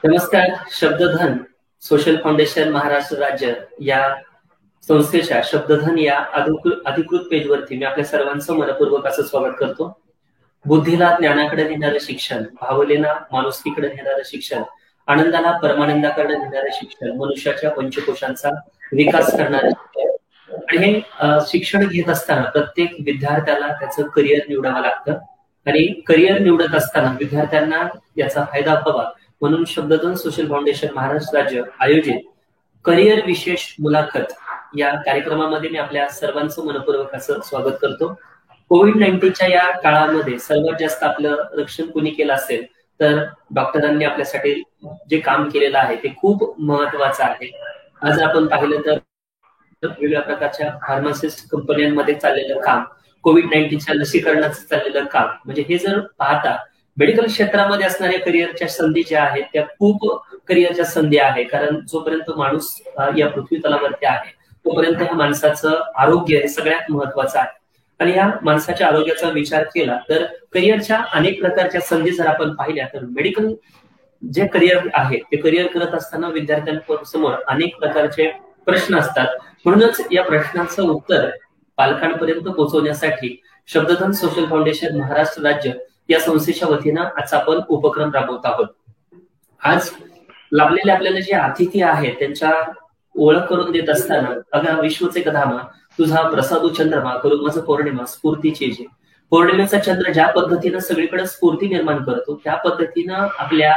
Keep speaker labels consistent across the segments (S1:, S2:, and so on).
S1: नमस्कार. शब्दधन social foundation Maharashtra राज्य या संस्थेच्या शब्दधन या अधिकृत पेजवरती मी आपल्या सर्वांचं मनपूर्वक असं स्वागत करतो. बुद्धीला ज्ञानाकडे नेणारं शिक्षण, भावनेला माणुसकीकडे नेणारं शिक्षण, आनंदाला परमानंदाकडे नेणारं शिक्षण, मनुष्याच्या पंचकोशांचा विकास करणारं शिक्षण. आणि हे शिक्षण घेत असताना प्रत्येक विद्यार्थ्याला त्याचं करिअर निवडावं लागतं आणि करिअर निवडत असताना विद्यार्थ्यांना याचा फायदा व्हावा म्हणून शब्दधन सोशल फाउंडेशन महाराष्ट्र राज्य आयोजित करिअर विशेष मुलाखत या कार्यक्रमामध्ये मी आपल्या सर्वांचं मनपूर्वक असं स्वागत करतो. कोविड-19च्या या काळामध्ये सर्वात जास्त आपलं रक्षण कोणी केलं असेल तर डॉक्टरांनी आपल्यासाठी जे काम केलेलं आहे ते खूप महत्वाचं आहे. आज आपण पाहिलं तर वेगवेगळ्या प्रकारच्या फार्मासिस्ट कंपन्यांमध्ये चाललेलं काम, कोविड-19च्या लसीकरणाचं चाललेलं काम, म्हणजे हे जर पाहता मेडिकल क्षेत्रामध्ये असणाऱ्या करिअरच्या संधी ज्या आहेत त्या खूप करिअरच्या संधी आहे. कारण जोपर्यंत माणूस या पृथ्वी तलावरती आहे तोपर्यंत ह्या माणसाचं आरोग्य हे सगळ्यात महत्वाचं आहे. आणि या माणसाच्या आरोग्याचा विचार केला तर करिअरच्या अनेक प्रकारच्या संधी जर आपण पाहिल्या तर मेडिकल जे करिअर आहे ते करिअर करत असताना विद्यार्थ्यांसमोर अनेक प्रकारचे प्रश्न असतात. म्हणूनच या प्रश्नांचं उत्तर पालकांपर्यंत पोहोचवण्यासाठी शब्दधन सोशल फाउंडेशन महाराष्ट्र राज्य या संस्थेच्या वतीनं आज आपण उपक्रम राबवत आहोत. आज लाभलेले आपल्याला जे अतिथी आहेत त्यांच्या ओळख करून देत असताना अगा विश्वचे कधामा तुझा प्रसादू चंद्रमा करून माझं पौर्णिमा स्फूर्तीची जे पौर्णिमेचा चंद्र ज्या पद्धतीनं सगळीकडे स्फूर्ती निर्माण करतो त्या पद्धतीनं आपल्या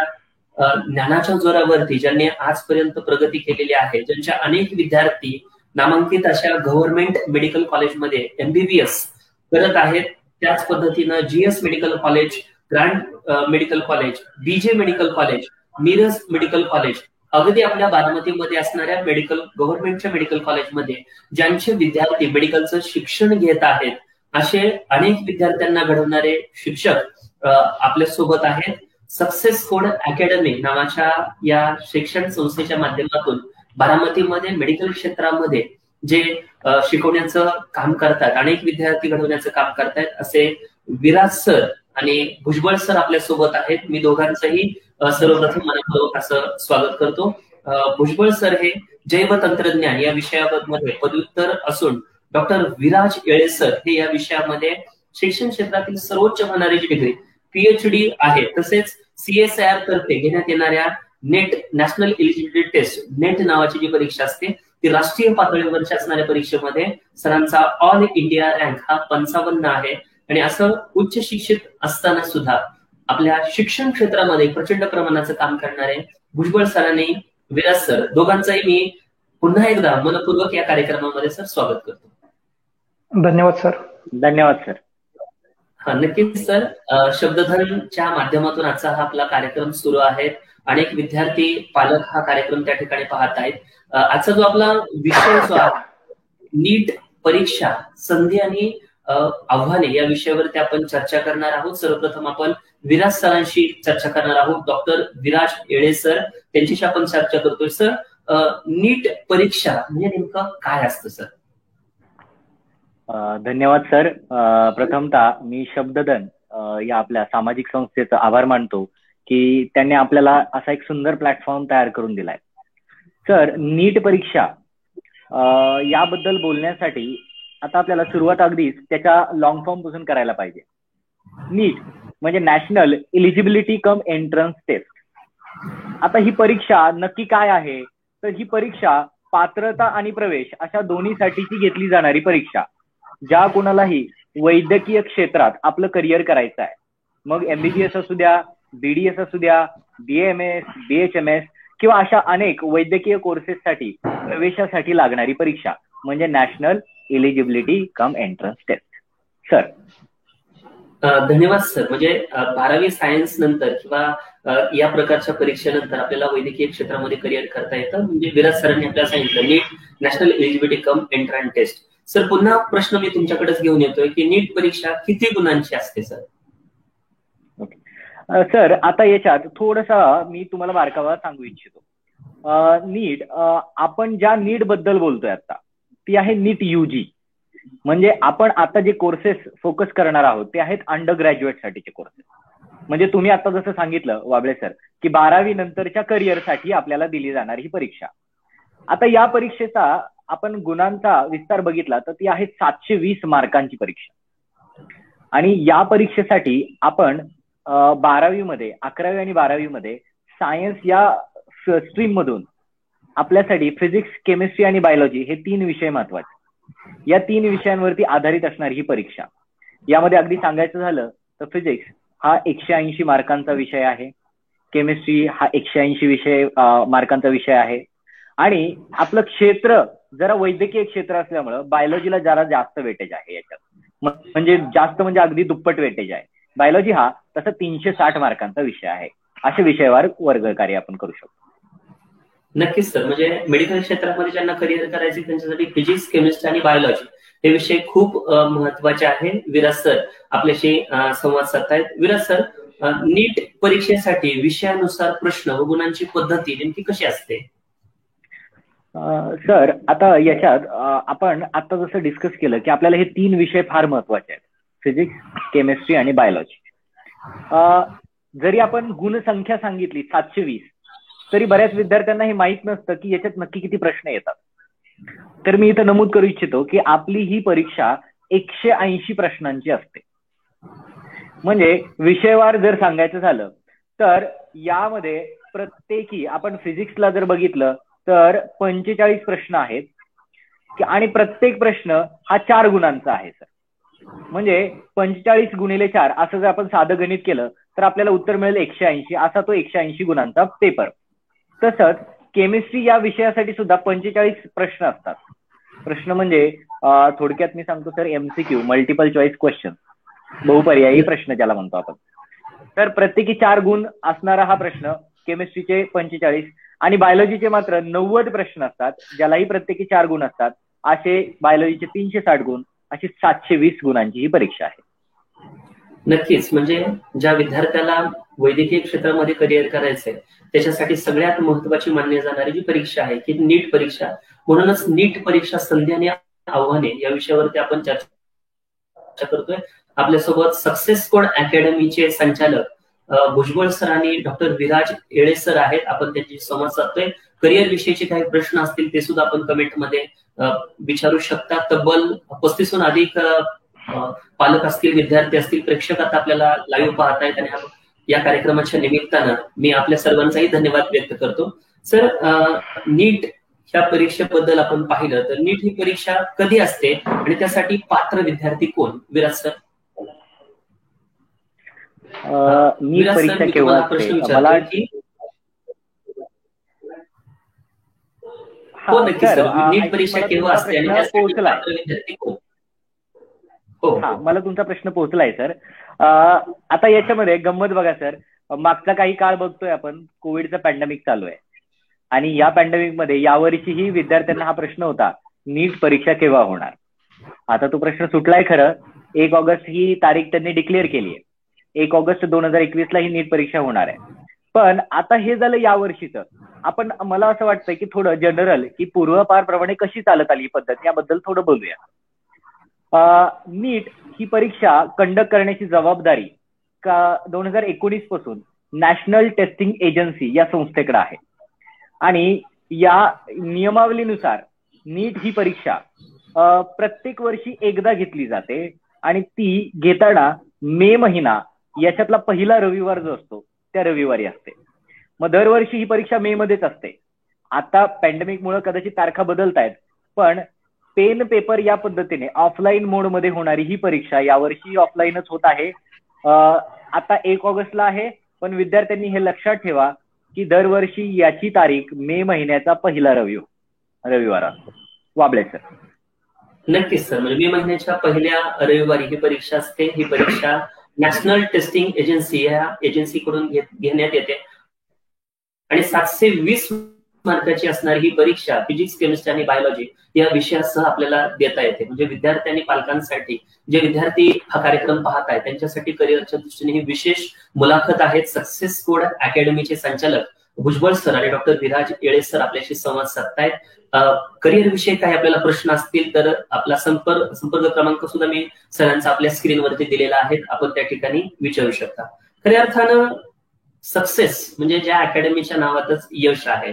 S1: ज्ञानाच्या जोरावरती ज्यांनी आजपर्यंत प्रगती केलेली आहे, ज्यांच्या अनेक विद्यार्थी नामांकित अशा गव्हर्नमेंट मेडिकल कॉलेजमध्ये MBBS करत आहेत, त्याच पद्धतीनं GS medical college, grand medical college, BJ medical college, Miraj medical college, अगदी आपल्या बारामतीमध्ये असणाऱ्या गव्हर्नमेंटच्या मेडिकल कॉलेजमध्ये ज्यांचे विद्यार्थी मेडिकलचं शिक्षण घेत आहेत असे अनेक विद्यार्थ्यांना घडवणारे शिक्षक आपल्या सोबत आहेत. सक्सेस कोड अकॅडमी नावाच्या या शिक्षण संस्थेच्या माध्यमातून बारामतीमध्ये मेडिकल क्षेत्रामध्ये जे शिकवण्याचं काम करतात, अनेक विद्यार्थी घडवण्याचं काम करतायत असे विराज सर आणि भुजबळ सर आपल्या सोबत आहेत. मी दोघांचंही सर्वप्रथम मनपूर्वक असं स्वागत करतो. भुजबळ सर हे जैव तंत्रज्ञान या विषयामध्ये पदव्युत्तर असून डॉक्टर विराज येळे सर हे या विषयामध्ये शिक्षण क्षेत्रातील सर्वोच्च होणारी डिग्री PhD आहे. तसेच CSIR तर्फे घेण्यात येणाऱ्या NET national eligibility test NET नावाची जी परीक्षा असते ती राष्ट्रीय पातळीवरच्या असणाऱ्या परीक्षेमध्ये सरांचा ऑल इंडिया रँक हा 55 आहे. आणि असं उच्च शिक्षित असताना सुद्धा आपल्या शिक्षण क्षेत्रामध्ये प्रचंड प्रमाणाचं काम करणारे भुजबळ सर आणि विराज सर दोघांचंही मी पुन्हा एकदा मनपूर्वक या कार्यक्रमामध्ये सर स्वागत करतो.
S2: धन्यवाद सर.
S3: धन्यवाद सर.
S1: हा नक्कीच सर. शब्दधनच्या माध्यमातून आजचा हा आपला कार्यक्रम सुरू आहे. अनेक विद्यार्थी पालक हा कार्यक्रम त्या ठिकाणी पाहत आहेत. आजचा जो आपला विषय जो आहे नीट परीक्षा संधी आणि आव्हाने या विषयावरती आपण चर्चा करणार आहोत. सर्वप्रथम आपण विराज सरांशी चर्चा करणार आहोत. डॉक्टर विराज येळे सर त्यांच्याशी आपण चर्चा करतोय. सर, नीट परीक्षा म्हणजे नेमकं काय असतं सर?
S3: धन्यवाद सर. प्रथमतः मी शब्दधन या आपल्या सामाजिक संस्थेचा आभार मानतो की त्यांनी आपल्याला असा एक सुंदर प्लॅटफॉर्म तयार करून दिलाय. सर, नीट परीक्षा याबद्दल बोलण्यासाठी आता आपल्याला सुरुवात अगदीच त्याच्या लॉंग फॉर्म पासून करायला पाहिजे. नीट म्हणजे national eligibility cum entrance test. आता ही परीक्षा नक्की काय आहे तर ही परीक्षा पात्रता आणि प्रवेश अशा दोन्हीसाठीची घेतली जाणारी परीक्षा, ज्या कोणालाही वैद्यकीय क्षेत्रात आपलं करिअर करायचं आहे, मग MBBS असू द्या, BDS असू द्या, BAMS, BHMS किंवा अशा अनेक वैद्यकीय कोर्सेससाठी प्रवेशासाठी लागणारी परीक्षा म्हणजे national eligibility cum entrance test. Sir,
S1: धन्यवाद सर. म्हणजे 12वी सायन्स नंतर किंवा या प्रकारच्या परीक्षेनंतर आपल्याला वैद्यकीय क्षेत्रामध्ये करिअर करता येतं. म्हणजे विराज सरांनी आपल्याला सांगितलं NEET national eligibility cum entrance test. Sir, पुन्हा प्रश्न मी तुमच्याकडेच घेऊन येतोय की नीट परीक्षा किती गुणांची असते सर?
S3: सर, आता याच्यात थोडसा मी तुम्हाला बारकावा सांगू इच्छितो. नीट, आपण ज्या नीट बद्दल बोलतोय आता ती आहे नीट UG. म्हणजे आपण आता जे कोर्सेस फोकस करणार आहोत ते आहेत अंडर ग्रॅज्युएट साठीचे कोर्सेस. म्हणजे तुम्ही आता जसं सांगितलं वाबळे सर की 12वी नंतरच्या करिअरसाठी आपल्याला दिली जाणारी ही परीक्षा. आता या परीक्षेचा आपण गुणांचा विस्तार बघितला तर ती आहे 720 मार्कांची परीक्षा. आणि या परीक्षेसाठी आपण 12वी मध्ये 11वी आणि 12वी मध्ये सायन्स या स्ट्रीम मधून आपल्यासाठी फिजिक्स, केमिस्ट्री आणि बायोलॉजी हे 3 विषय महत्वाचे. या 3 विषयांवरती आधारित असणारी ही परीक्षा. यामध्ये अगदी सांगायचं झालं तर फिजिक्स हा 180 मार्कांचा विषय आहे, केमिस्ट्री हा 180 मार्कांचा विषय आहे, आणि आपलं क्षेत्र जरा वैद्यकीय क्षेत्र असल्यामुळं बायोलॉजीला जरा जास्त वेटेज आहे याच्यात. म्हणजे जास्त म्हणजे अगदी दुप्पट वेटेज आहे. बायोलॉजी हा तसं 360 मार्कांचा विषय आहे. अशा विषयावर वर्ग कार्य आपण करू शकतो.
S1: नक्कीच सर, म्हणजे मेडिकल क्षेत्रामध्ये ज्यांना करिअर करायचे त्यांच्यासाठी फिजिक्स, केमिस्ट्री आणि बायोलॉजी हे विषय खूप महत्वाचे आहे. विराज सर आपल्याशी संवाद साधतायत. विराज सर, नीट परीक्षेसाठी विषयानुसार प्रश्न व गुणांची पद्धती नेमकी कशी असते?
S3: सर आता याच्यात आपण आता जसं डिस्कस केलं की आपल्याला हे 3 विषय फार महत्वाचे आहेत, फिजिक्स, केमिस्ट्री आणि बायोलॉजी. जरी आपण गुणसंख्या सांगितली 720 तरी बऱ्याच विद्यार्थ्यांना हे माहित नसतं की याच्यात नक्की किती प्रश्न येतात. तर मी इथं नमूद करू इच्छितो की आपली ही परीक्षा 180 प्रश्नांची असते. म्हणजे विषयवार जर सांगायचं झालं तर यामध्ये प्रत्येकी आपण फिजिक्सला जर बघितलं तर 45 प्रश्न आहेत आणि प्रत्येक प्रश्न हा 4 गुणांचा आहे सर. म्हणजे 45 गुणिले 4 असं जर आपण साधं गणित केलं तर आपल्याला उत्तर मिळेल 180. असा तो 180 गुणांचा पेपर. तसंच केमिस्ट्री या विषयासाठी सुद्धा 45 प्रश्न असतात. प्रश्न म्हणजे थोडक्यात मी सांगतो sir, MCQ multiple choice question, बहुपर्यायी प्रश्न ज्याला म्हणतो आपण. तर प्रत्येकी 4 गुण असणारा हा प्रश्न केमिस्ट्रीचे 45 आणि बायोलॉजीचे मात्र 90 प्रश्न असतात, ज्यालाही प्रत्येकी 4 गुण असतात. असे बायोलॉजीचे 360 गुण, अशी 720 गुणांची ही परीक्षा आहे.
S1: नक्कीच, म्हणजे ज्या विद्यार्थ्याला वैद्यकीय क्षेत्रामध्ये करिअर करायचंय त्याच्यासाठी सगळ्यात महत्वाची मानली जाणारी जी परीक्षा आहे की नीट परीक्षा. म्हणूनच नीट परीक्षा संधी आणि आव्हाने या विषयावरती आपण चर्चा करतोय. आपल्यासोबत सक्सेस कोड अकॅडमीचे संचालक भुजबळ सर आणि डॉक्टर विराज येळे सर आहेत. आपण त्यांची संवाद साधतोय. करिअर विषयीचे काही प्रश्न असतील ते सुद्धा आपण कमेंटमध्ये विचारू शकता. तब्बल 35हून अधिक पालक असतील, विद्यार्थी असतील, प्रेक्षक आता आपल्याला लाईव्ह पाहतायत आणि या कार्यक्रमाच्या निमित्तानं मी आपल्या सर्वांचाही धन्यवाद व्यक्त करतो. सर, नीट ह्या परीक्षेबद्दल आपण पाहिलं तर नीट ही परीक्षा कधी असते आणि त्यासाठी पात्र विद्यार्थी कोण? विराज सर.
S3: नीट परीक्षा केव्हा असते मला की
S1: हो नक्कीच सर, नीट परीक्षा केव्हा असते आणि त्यासाठी पात्र विद्यार्थी कोण?
S3: हा, मला तुमचा प्रश्न पोहोचलाय सर. आता याच्यामध्ये गंमत बघा सर, मागचा काही काळ बघतोय आपण, कोविडचा पॅन्डेमिक चालू आहे आणि या पॅन्डेमिक मध्ये यावर्षीही विद्यार्थ्यांना हा प्रश्न होता, नीट परीक्षा केव्हा होणार. आता तो प्रश्न सुटलाय खरं. 1 ऑगस्ट ही तारीख त्यांनी डिक्लेअर केली आहे. 1 ऑगस्ट 2021 ला ही नीट परीक्षा होणार आहे. पण आता हे झालं यावर्षीचं. आपण मला असं वाटतंय की थोडं जनरल की पूर्वापार प्रमाणे कशी चालत आली ही पद्धत याबद्दल थोडं बोलूया. नीट ही परीक्षा कंडक्ट करण्याची जबाबदारी 2019 पासून नॅशनल टेस्टिंग एजन्सी या संस्थेकडे आहे. आणि या नियमावलीनुसार नीट ही परीक्षा प्रत्येक वर्षी एकदा घेतली जाते आणि ती घेताना मे महिना याच्यातला पहिला रविवार जो असतो त्या रविवारी असते. मग दरवर्षी ही परीक्षा मे मध्येच असते. आता पॅन्डेमिकमुळे कदाचित तारखा बदलतायत, पण पेन पेपर या पद्धतीने ऑफलाईन मोडमध्ये होणारी ही परीक्षा यावर्षी ऑफलाईनच होत आहे. आता 1 ऑगस्टला आहे, पण विद्यार्थ्यांनी हे लक्षात ठेवा की दरवर्षी याची तारीख मे महिन्याचा पहिला रविवार असतो. वाबळे सर.
S1: नक्कीच सर, म्हणजे मे महिन्याच्या पहिल्या रविवारी ही परीक्षा असते. ही परीक्षा नॅशनल टेस्टिंग एजन्सी या एजन्सीकडून घेण्यात येते आणि 720 मार्काची असणारी ही परीक्षा फिजिक्स, केमिस्ट्री आणि बायोलॉजी या विषयासह आपल्याला देता येते. म्हणजे विद्यार्थी पालकांसाठी, जे विद्यार्थी हा कार्यक्रम पाहत आहेत त्यांच्यासाठी करिअरच्या दृष्टीने ही विशेष मुलाखत आहेत. सक्सेस कोड अकॅडमीचे संचालक भुजबळ सर आणि डॉक्टर विराज येळे सर आपल्याशी संवाद साधतायत. करिअर विषयी काही आपल्याला प्रश्न असतील तर आपला संपर्क क्रमांक सुद्धा मी सरांचा आपल्या स्क्रीनवरती दिलेला आहे, आपण त्या ठिकाणी विचारू शकता. खऱ्या अर्थानं सक्सेस म्हणजे ज्या अकॅडमीच्या नावातच यश आहे.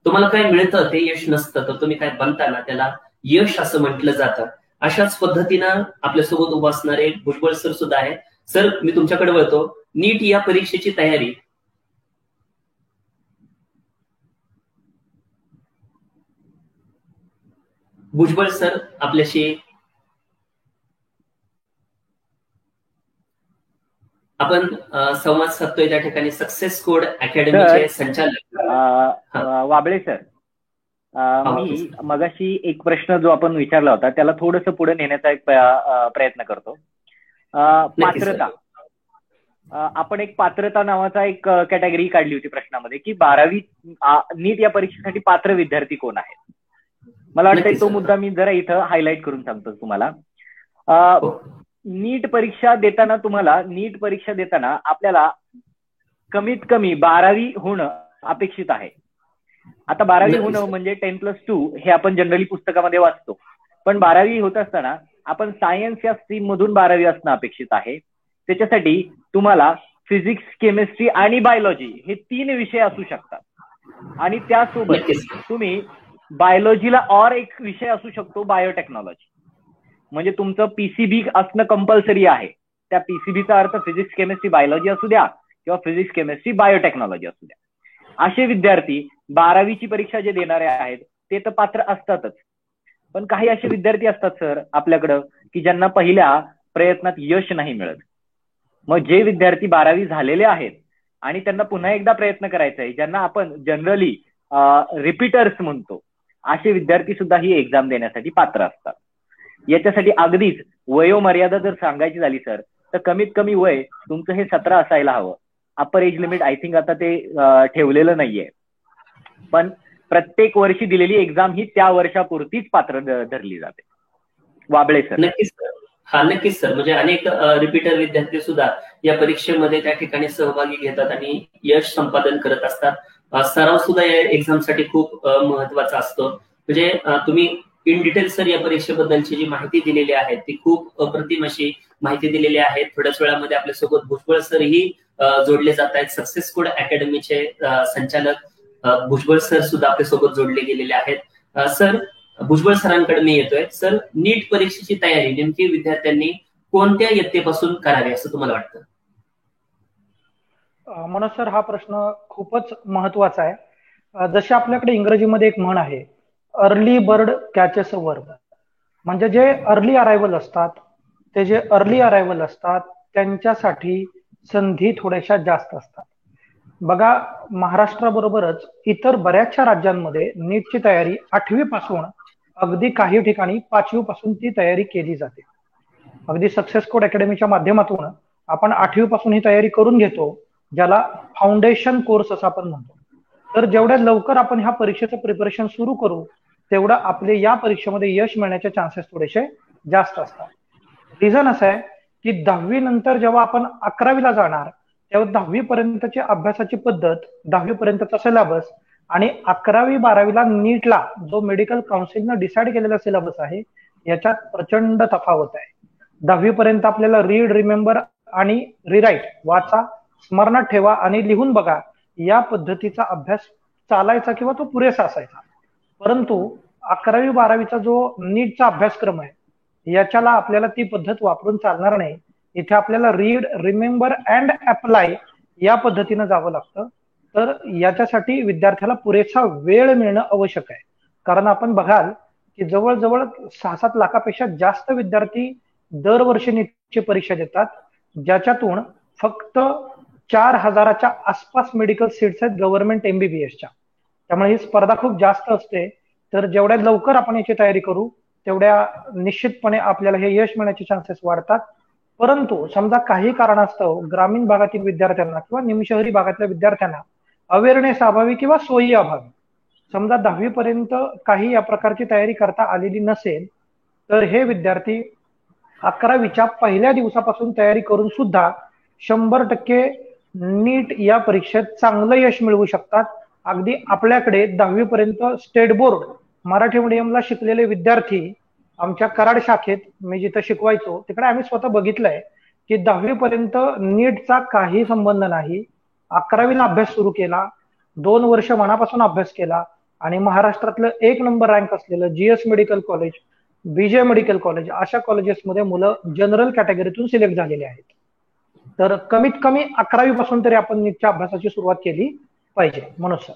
S1: तुम्हाला काय मिळतं ते यश नसतं, तर तुम्ही काय बनता ना त्याला यश असं म्हटलं जातं. अशाच पद्धतीनं आपल्यासोबत उभं असणारे भुजबळ सर सुद्धा आहे. सर, मी तुमच्याकडे वळतो. नीट या परीक्षेची तयारी भुजबळ सर आपल्याशी आपण संवाद साधतोय त्या ठिकाणी सक्सेस कोड अकॅडमीचे संचालक
S3: वाबळे सर, मी मगाशी एक प्रश्न जो आपण विचारला होता त्याला थोडस पुढे नेण्याचा एक प्रयत्न करतो. पात्रता, आपण एक पात्रता नावाचा एक कॅटेगरी काढली होती प्रश्नामध्ये की 12वी नीट या परीक्षेसाठी पात्र विद्यार्थी कोण आहेत. मला वाटतं तो मुद्दा मी जरा इथं हायलाइट करून सांगतो तुम्हाला. नीट परीक्षा देताना आपल्याला कमीत कमी 12वी होणं अपेक्षित आहे. आता 12वी होणं म्हणजे 10+2 हे आपण जनरली पुस्तकामध्ये वाचतो, पण 12वी होत असताना आपण सायन्स या स्ट्रीम मधून 12वी असणं अपेक्षित आहे. त्याच्यासाठी तुम्हाला फिजिक्स, केमिस्ट्री आणि बायोलॉजी हे 3 विषय असू शकतात आणि त्यासोबत तुम्ही बायोलॉजीला और एक विषय असू शकतो बायोटेक्नॉलॉजी. म्हणजे तुमचं पीसीबी असणं कंपल्सरी आहे. त्या पीसीबीचा अर्थ फिजिक्स, केमिस्ट्री, बायोलॉजी असू द्या किंवा फिजिक्स, केमिस्ट्री, बायोटेक्नॉलॉजी असू द्या. असे विद्यार्थी 12वीची परीक्षा जे देणारे आहेत ते तर पात्र असतातच, पण काही असे विद्यार्थी असतात सर आपल्याकडं की ज्यांना पहिल्या प्रयत्नात यश नाही मिळत. मग जे विद्यार्थी 12वी झालेले आहेत आणि त्यांना पुन्हा एकदा प्रयत्न करायचा आहे, ज्यांना आपण जनरली रिपीटर्स म्हणतो, असे विद्यार्थी सुद्धा ही एक्झाम देण्यासाठी पात्र असतात. याच्यासाठी अगदीच वयोमर्यादा जर सांगायची झाली सर तर कमीत कमी वय तुमचं हे 17 असायला हवं. Upper age limit I think आता ते ठेवलेलं नाहीये, पण प्रत्येक वर्षी दिलेली एक्झाम ही त्या वर्षापुरतीच पात्र धरली जाते. वाबळे सर.
S1: नक्कीच सर. हा, नक्कीच सर. म्हणजे अनेक रिपीटर विद्यार्थी सुद्धा या परीक्षेमध्ये त्या ठिकाणी सहभागी घेतात आणि यश संपादन करत असतात. सराव सुद्धा या एक्झामसाठी खूप महत्वाचा असतो. म्हणजे तुम्ही इन डिटेल सर या परीक्षेबद्दलची जी माहिती दिलेली आहे ती खूप अप्रतिम अशी माहिती दिलेली आहे. थोड्याच वेळामध्ये आपल्यासोबत भुजबळ सरही जोडले जात आहेत. सक्सेस कोड अकॅडमीचे संचालक भुजबळ सर सुद्धा आपल्यासोबत जोडले गेलेले आहेत. सर, भुजबळ सरांकडे मी येतोय. सर, नीट परीक्षेची तयारी नेमकी विद्यार्थ्यांनी कोणत्या इयत्तेपासून करावी असं तुम्हाला वाटतं?
S2: मनोज सर, हा प्रश्न खूपच महत्वाचा आहे. जसे आपल्याकडे इंग्रजीमध्ये एक म्हण आहे, अर्ली बर्ड कॅचेस अ वर्म. म्हणजे जे अर्ली अरायव्हल असतात त्यांच्यासाठी संधी थोड्याशा जास्त असतात. बघा, महाराष्ट्राबरोबरच इतर बऱ्याचशा राज्यांमध्ये नीटची तयारी 8वी पासून अगदी काही ठिकाणी 5वी पासून ती तयारी केली जाते. अगदी सक्सेस कोड अकॅडमीच्या माध्यमातून आपण 8वी पासून ही तयारी करून घेतो, ज्याला फाउंडेशन कोर्स असं आपण म्हणतो. तर जेवढ्या लवकर आपण ह्या परीक्षेचं प्रिपरेशन सुरू करू तेवढं आपले या परीक्षेमध्ये यश मिळण्याचे चान्सेस थोडेसे जास्त असतात. रिझन असं आहे की 10वी नंतर जेव्हा आपण 11वीला जाणार तेव्हा 10वी पर्यंतची अभ्यासाची पद्धत, 10वी पर्यंतचा सिलेबस आणि 11वी-12वीला नीटला जो मेडिकल काउन्सिलनं डिसाईड केलेला सिलेबस आहे याच्यात प्रचंड तफावत आहे. 10वी पर्यंत आपल्याला रीड, रिमेंबर आणि रिराईट, वाचा, स्मरणात ठेवा आणि लिहून बघा या पद्धतीचा अभ्यास चालायचा किंवा तो पुरेसा असायचा. परंतु 11वी-12वीचा जो नीटचा अभ्यासक्रम आहे याच्याला आपल्याला ती पद्धत वापरून चालणार नाही. इथे आपल्याला रीड, रिमेंबर अँड अप्लाय या पद्धतीनं जावं लागतं. तर याच्यासाठी विद्यार्थ्याला पुरेसा वेळ मिळणं आवश्यक आहे. कारण आपण बघाल की जवळजवळ 6-7 लाखापेक्षा जास्त विद्यार्थी दरवर्षी नीटची परीक्षा देतात, ज्याच्यातून फक्त 4000च्या आसपास मेडिकल सीट्स आहेत गव्हर्नमेंट MBBSच्या. त्यामुळे ही स्पर्धा खूप जास्त असते. तर जेवढ्या लवकर आपण याची तयारी करू तेवढ्या निश्चितपणे आपल्याला हे यश मिळण्याचे चान्सेस वाढतात. परंतु समजा काही कारणास्तव ग्रामीण भागातील विद्यार्थ्यांना किंवा निमशहरी भागातल्या विद्यार्थ्यांना अवेअरनेस अभावी किंवा सोयी अभावी समजा 10वी पर्यंत काही या प्रकारची तयारी करता आलेली नसेल तर हे विद्यार्थी 11वीच्या पहिल्या दिवसापासून तयारी करून सुद्धा 100% नीट या परीक्षेत चांगलं यश मिळवू शकतात. अगदी आपल्याकडे 10वी पर्यंत स्टेट बोर्ड मराठी मीडियमला शिकलेले विद्यार्थी आमच्या कराड शाखेत मी जिथं शिकवायचो तिकडे आम्ही स्वतः बघितलंय की 10वी पर्यंत नीटचा काही संबंध नाही. 11वीला अभ्यास सुरू केला, 2 वर्ष मनापासून अभ्यास केला आणि महाराष्ट्रातलं 1 नंबर रँक असलेलं जीएस मेडिकल कॉलेज, बीजे मेडिकल कॉलेज अशा कॉलेजेसमध्ये मुलं जनरल कॅटेगरीतून सिलेक्ट झालेली आहेत. तर कमीत कमी 11वी पासून तरी आपण नीटच्या अभ्यासाची सुरुवात केली पाहिजे. मनोज सर.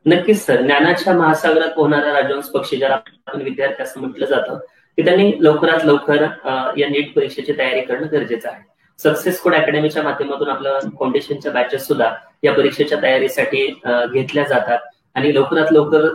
S1: नक्कीच सर. ज्ञानाच्या महासागरात पोहणारा राजहंस पक्षी ज्याला आपण विद्यार्थी असं म्हटलं जातं, की त्यांनी लवकरात लवकर या नीट परीक्षेची तयारी करणं गरजेचं आहे. सक्सेस कोड अकॅडमीच्या माध्यमातून आपल्या फाउंडेशनच्या बॅचेस सुद्धा या परीक्षेच्या तयारीसाठी घेतल्या जातात आणि लवकरात लवकर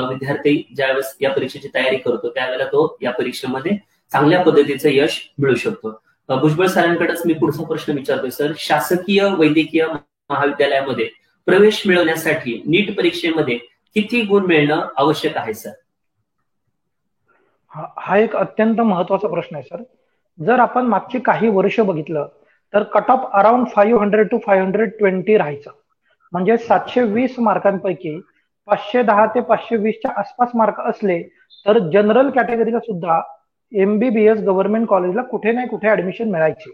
S1: विद्यार्थी ज्यावेळेस या परीक्षेची तयारी करतो त्यावेळेला तो या परीक्षेमध्ये चांगल्या पद्धतीचं यश मिळू शकतो. भुजबळ सरांकडेच मी पुढचा प्रश्न विचारतोय सर. शासकीय वैद्यकीय महाविद्यालयामध्ये प्रवेश मिळवण्यासाठी नीट परीक्षेमध्ये किती गुण मिळणं आवश्यक आहे सर?
S2: हा एक अत्यंत महत्वाचा प्रश्न आहे सर. जर आपण मागची काही वर्ष बघितलं तर कट ऑफ अराउंड 500 to 520 राहायचं. म्हणजे 720 मार्कांपैकी 510 ते 520च्या आसपास मार्क असले तर जनरल कॅटेगरीला सुद्धा MBBS गव्हर्नमेंट कॉलेजला कुठे नाही कुठे ऍडमिशन मिळायची.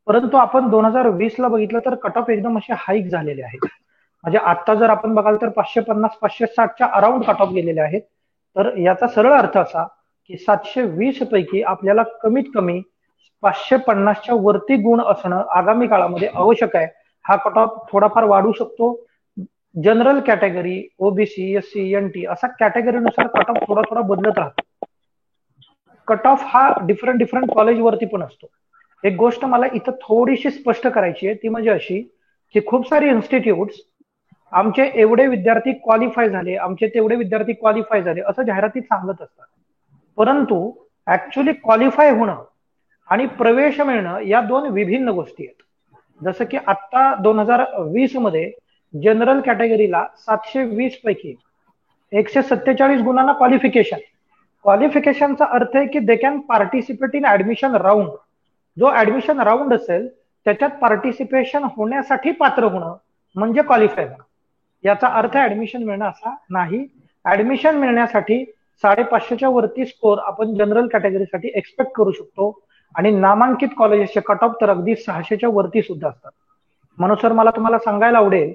S2: परंतु आपण 2020ला बघितलं तर कट ऑफ एकदम असे हाईक झालेले आहेत. म्हणजे आता जर आपण बघाल तर 550-560च्या अराउंड कट ऑफ गेलेले आहेत. तर याचा सरळ अर्थ असा की 720 पैकी आपल्याला कमीत कमी 550च्या वरती गुण असणं आगामी काळामध्ये आवश्यक आहे. हा कट ऑफ थोडाफार वाढू शकतो. General category, OBC, SC, NT असा कॅटेगरीनुसार कट ऑफ थोडा थोडा बदलत राहतो. कट ऑफ हा डिफरंट कॉलेजवरती पण असतो. एक गोष्ट मला इथं थोडीशी स्पष्ट करायची आहे, ती म्हणजे अशी की खूप सारी इन्स्टिट्यूट्स आमचे एवढे विद्यार्थी क्वालिफाय झाले, आमचे तेवढे विद्यार्थी क्वालिफाय झाले असं जाहिरातीत सांगत असतात. परंतु ऍक्च्युली क्वालिफाय होणं आणि प्रवेश मिळणं या 2 विभिन्न गोष्टी आहेत. जसं की आता 2020 मध्ये जनरल कॅटेगरीला 720 पैकी 147 गुणांना क्वालिफिकेशन. क्वालिफिकेशनचा अर्थ आहे की they can participate in admission round. जो ऍडमिशन राऊंड असेल त्याच्यात पार्टिसिपेशन होण्यासाठी पात्र होणं म्हणजे क्वालिफाय होणं. याचा अर्थ ऍडमिशन मिळणं असा नाही. ऍडमिशन मिळण्यासाठी 550च्या वरती स्कोर आपण जनरल कॅटेगरीसाठी एक्सपेक्ट करू शकतो आणि नामांकित कॉलेजेसचे कट ऑफ तर अगदी 600च्या वरती सुद्धा असतात. मनोज सर, मला तुम्हाला सांगायला आवडेल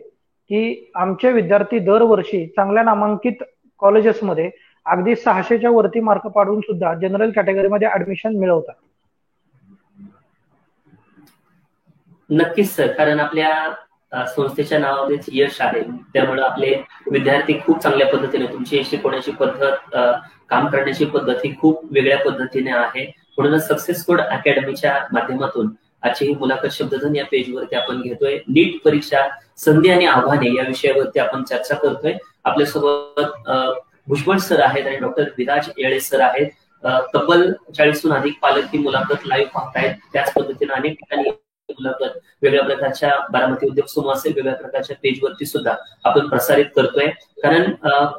S2: की आमचे विद्यार्थी दरवर्षी चांगल्या नामांकित कॉलेजेसमध्ये अगदी 600च्या वरती मार्क पाडून सुद्धा जनरल कॅटेगरीमध्ये ऍडमिशन मिळवतात.
S1: नक्कीच सर. कारण आपल्या संस्थेच्या नावामध्येच यश आहे, त्यामुळे आपले विद्यार्थी खूप चांगल्या पद्धतीने, तुमची शिकवण्याची पद्धत, काम करण्याची पद्धत ही खूप वेगळ्या पद्धतीने आहे. म्हणूनच सक्सेस कोड अकॅडमीच्या माध्यमातून आजची ही मुलाखत शब्दधन या पेजवरती आपण घेतोय. नीट परीक्षा संधी आणि आव्हाने या विषयावरती आपण चर्चा करतोय. आपल्यासोबत भुजबळ सर आहेत आणि डॉक्टर विराज येळे सर आहेत. तब्बल 40हून अधिक पालक ही मुलाखत लाईव्ह पाहतायत. त्याच पद्धतीने अनेक ठिकाणी मुलाखत वेगळ्या प्रकारच्या बारामती उद्योग समूह असेल, वेगळ्या प्रकारच्या पेजवरती सुद्धा आपण प्रसारित करतोय. कारण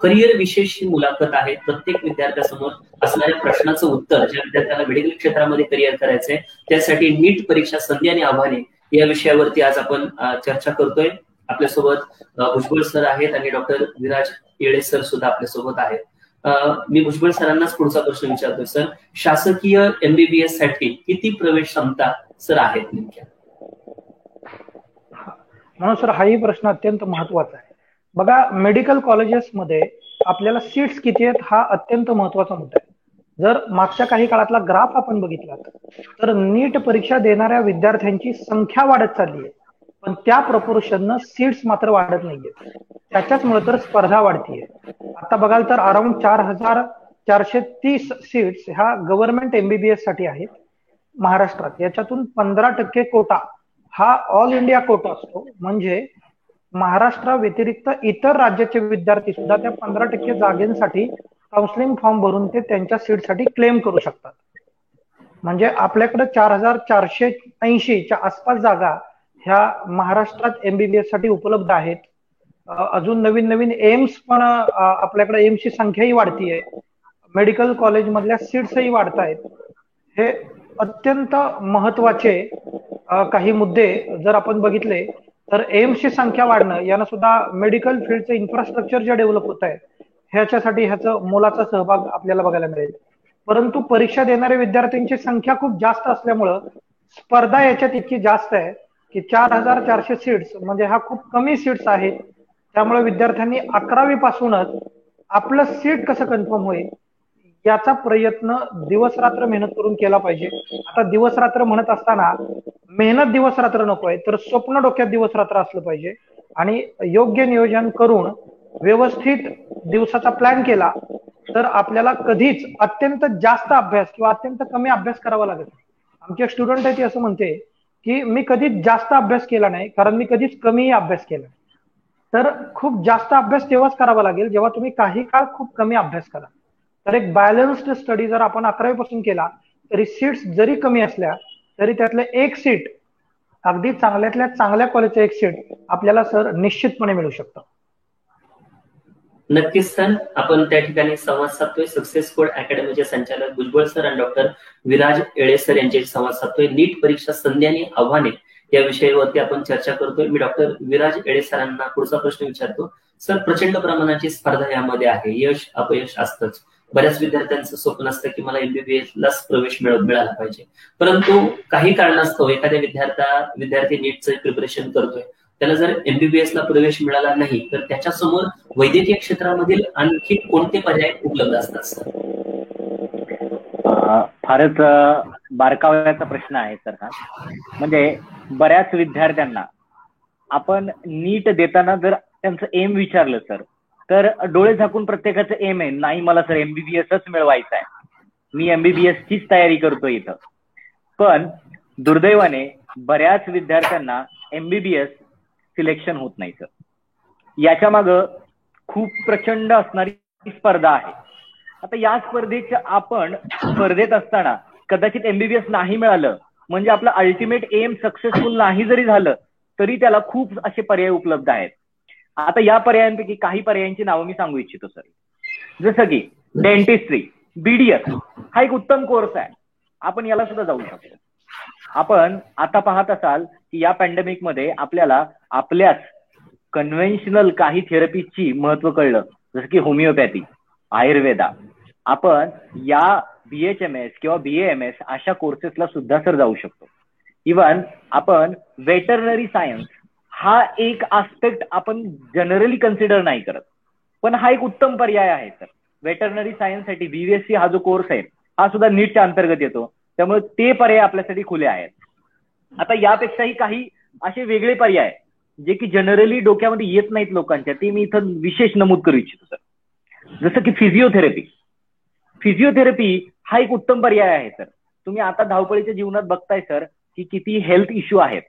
S1: करिअर विशेष ही मुलाखत आहे. प्रत्येक विद्यार्थ्यासमोर असणाऱ्या प्रश्नाचं उत्तर, ज्या विद्यार्थ्याला मेडिकल क्षेत्रामध्ये करिअर करायचंय त्यासाठी नीट परीक्षा संधी आणि आव्हाने या विषयावरती आज आपण चर्चा करतोय. आपल्यासोबत भुजबळ सर आहेत आणि डॉक्टर विराज येळे सर सुद्धा आपल्यासोबत आहेत. मी भुजबळ सरांनाच पुढचा प्रश्न विचारतोय सर. शासकीय MBBS साठी किती प्रवेश क्षमता सर आहेत नेमक्या?
S2: म्हणून सर हाही प्रश्न अत्यंत महत्वाचा आहे. बघा, मेडिकल कॉलेजेसमध्ये आपल्याला सीट्स किती आहेत हा अत्यंत महत्वाचा मुद्दा आहे. जर मागच्या काही काळातला ग्राफ आपण बघितला तर नीट परीक्षा देणाऱ्या विद्यार्थ्यांची संख्या वाढत चालली आहे, पण त्या प्रपोर्शननं सीट्स मात्र वाढत नाहीये. त्याच्याचमुळे तर स्पर्धा वाढतीये. आता बघाल तर अराउंड 4,430 सीट्स ह्या गव्हर्नमेंट MBBS साठी आहेत महाराष्ट्रात. याच्यातून 15% कोटा हा ऑल इंडिया कोटा असतो. म्हणजे महाराष्ट्रा व्यतिरिक्त इतर राज्याचे विद्यार्थी सुद्धा त्या 15% जागेसाठी काउन्सिलिंग फॉर्म भरून ते त्यांच्या सीटसाठी क्लेम करू शकतात. म्हणजे आपल्याकडे 4,480च्या आसपास जागा ह्या महाराष्ट्रात MBBS साठी उपलब्ध आहेत. अजून नवीन एम्स पण आपल्याकडे एम्सची संख्याही वाढतीये. मेडिकल कॉलेज मधल्या सीट्सही वाढत आहेत. हे अत्यंत महत्वाचे काही मुद्दे जर आपण बघितले तर एम्सची संख्या वाढणं यानं सुद्धा मेडिकल फील्डचं इन्फ्रास्ट्रक्चर जे डेव्हलप होत आहे ह्याच्यासाठी ह्याचं मोलाचा सहभाग आपल्याला बघायला मिळेल. परंतु परीक्षा देणाऱ्या विद्यार्थ्यांची संख्या खूप जास्त असल्यामुळं स्पर्धा याच्यात इतकी जास्त आहे की 4400 सीट्स म्हणजे हा खूप कमी सीट्स आहेत. त्यामुळे विद्यार्थ्यांनी 11वी पासूनच आपलं सीट कसं कन्फर्म होईल याचा प्रयत्न दिवस रात्र मेहनत करून केला पाहिजे. आता दिवस रात्र म्हणत असताना मेहनत दिवस रात्र नकोय, तर स्वप्न डोक्यात दिवस रात्र असलं पाहिजे आणि योग्य नियोजन करून व्यवस्थित दिवसाचा प्लॅन केला तर आपल्याला कधीच अत्यंत जास्त अभ्यास किंवा अत्यंत कमी अभ्यास करावा लागत नाही. आमचे स्टुडंट आहे ते असं म्हणते की मी कधीच जास्त अभ्यास केला नाही कारण मी कधीच कमीही अभ्यास केला. तर खूप जास्त अभ्यास तेव्हाच करावा लागेल जेव्हा तुम्ही काही काळ खूप कमी अभ्यास करा. तर एक बॅलन्स्ड स्टडी जर आपण 11वी पासून केला तरी सीट्स जरी कमी असल्या तरी त्यातलं एक सीट अगदी चांगल्यातल्या चांगल्या कॉलेजचं एक सीट आपल्याला सर निश्चितपणे मिळू शकतं.
S1: नक्कीच सर, आपण त्या ठिकाणी संवाद साधतोय सक्सेस कोड अकॅडमीचे संचालक भुजबळ सर आणि डॉक्टर विराज येळे सर यांच्याशी संवाद साधतोय. नीट परीक्षा संधी आणि आव्हाने या विषयावरती आपण चर्चा करतोय. मी डॉक्टर विराज येळे सरांना पुढचा प्रश्न विचारतो. सर, प्रचंड प्रमाणाची स्पर्धा यामध्ये आहे, यश अपयश असतंच. बऱ्याच विद्यार्थ्यांचं स्वप्न असतं की मला MBBS लाच प्रवेश मिळाला पाहिजे, परंतु काही कारणास्तव एखाद्या विद्यार्थी नीटचं प्रिपरेशन करतोय, त्याला जर MBBS ला प्रवेश मिळाला नाही तर त्याच्यासमोर वैद्यकीय क्षेत्रामधील आणखी कोणते पर्याय उपलब्ध असतात सर?
S3: फारच बारकाव्याचा प्रश्न आहे सर हा. म्हणजे बऱ्याच विद्यार्थ्यांना आपण नीट देताना जर त्यांचं एम विचारलं सर, तर डोळे झाकून प्रत्येकाचं एम आहे नाही मला सर MBBSच मिळवायचं आहे, मी MBBS चीच तयारी करतोय इथं. पण दुर्दैवाने बऱ्याच विद्यार्थ्यांना MBBS सिलेक्शन होत नाही सर. याच्या मागं खूप प्रचंड असणारी स्पर्धा आहे. आता या स्पर्धेत असताना कदाचित MBBS नाही मिळालं म्हणजे आपलं अल्टिमेट एम सक्सेसफुल नाही जरी झालं तरी त्याला खूप असे पर्याय उपलब्ध आहेत. आता या पर्यायांपैकी काही पर्यायांची नावं मी सांगू इच्छितो सर. जसं की डेंटिस्ट्री, BDS हा एक उत्तम कोर्स आहे, आपण याला सुद्धा जाऊ शकतो. आपण आता पाहत असाल की या पॅन्डेमिक मध्ये आपल्याला आपल्याच कन्व्हेन्शनल काही थेरपीची महत्व कळलं, जसं की होमिओपॅथी, आयुर्वेदा. आपण या BHMS किंवा BAMS अशा कोर्सेसला सुद्धा सर जाऊ शकतो. इव्हन आपण वेटरनरी सायन्स हा एक आस्पेक्ट आपण जनरली कन्सिडर नाही करत, पण हा एक उत्तम पर्याय आहे सर. वेटरनरी सायन्स साठी BVSC हा जो कोर्स आहे हा सुद्धा नीटच्या अंतर्गत येतो, त्यामुळे ते पर्याय आपल्यासाठी खुले आहेत. आता यापेक्षाही काही असे वेगळे पर्याय जे की जनरली डोक्यामध्ये येत नाहीत लोकांच्या, ते मी इथं विशेष नमूद करू इच्छितो सर. जसं की फिजिओथेरपी हा एक उत्तम पर्याय आहे सर. तुम्ही आता धावपळीच्या जीवनात बघताय सर की किती हेल्थ इश्यू आहेत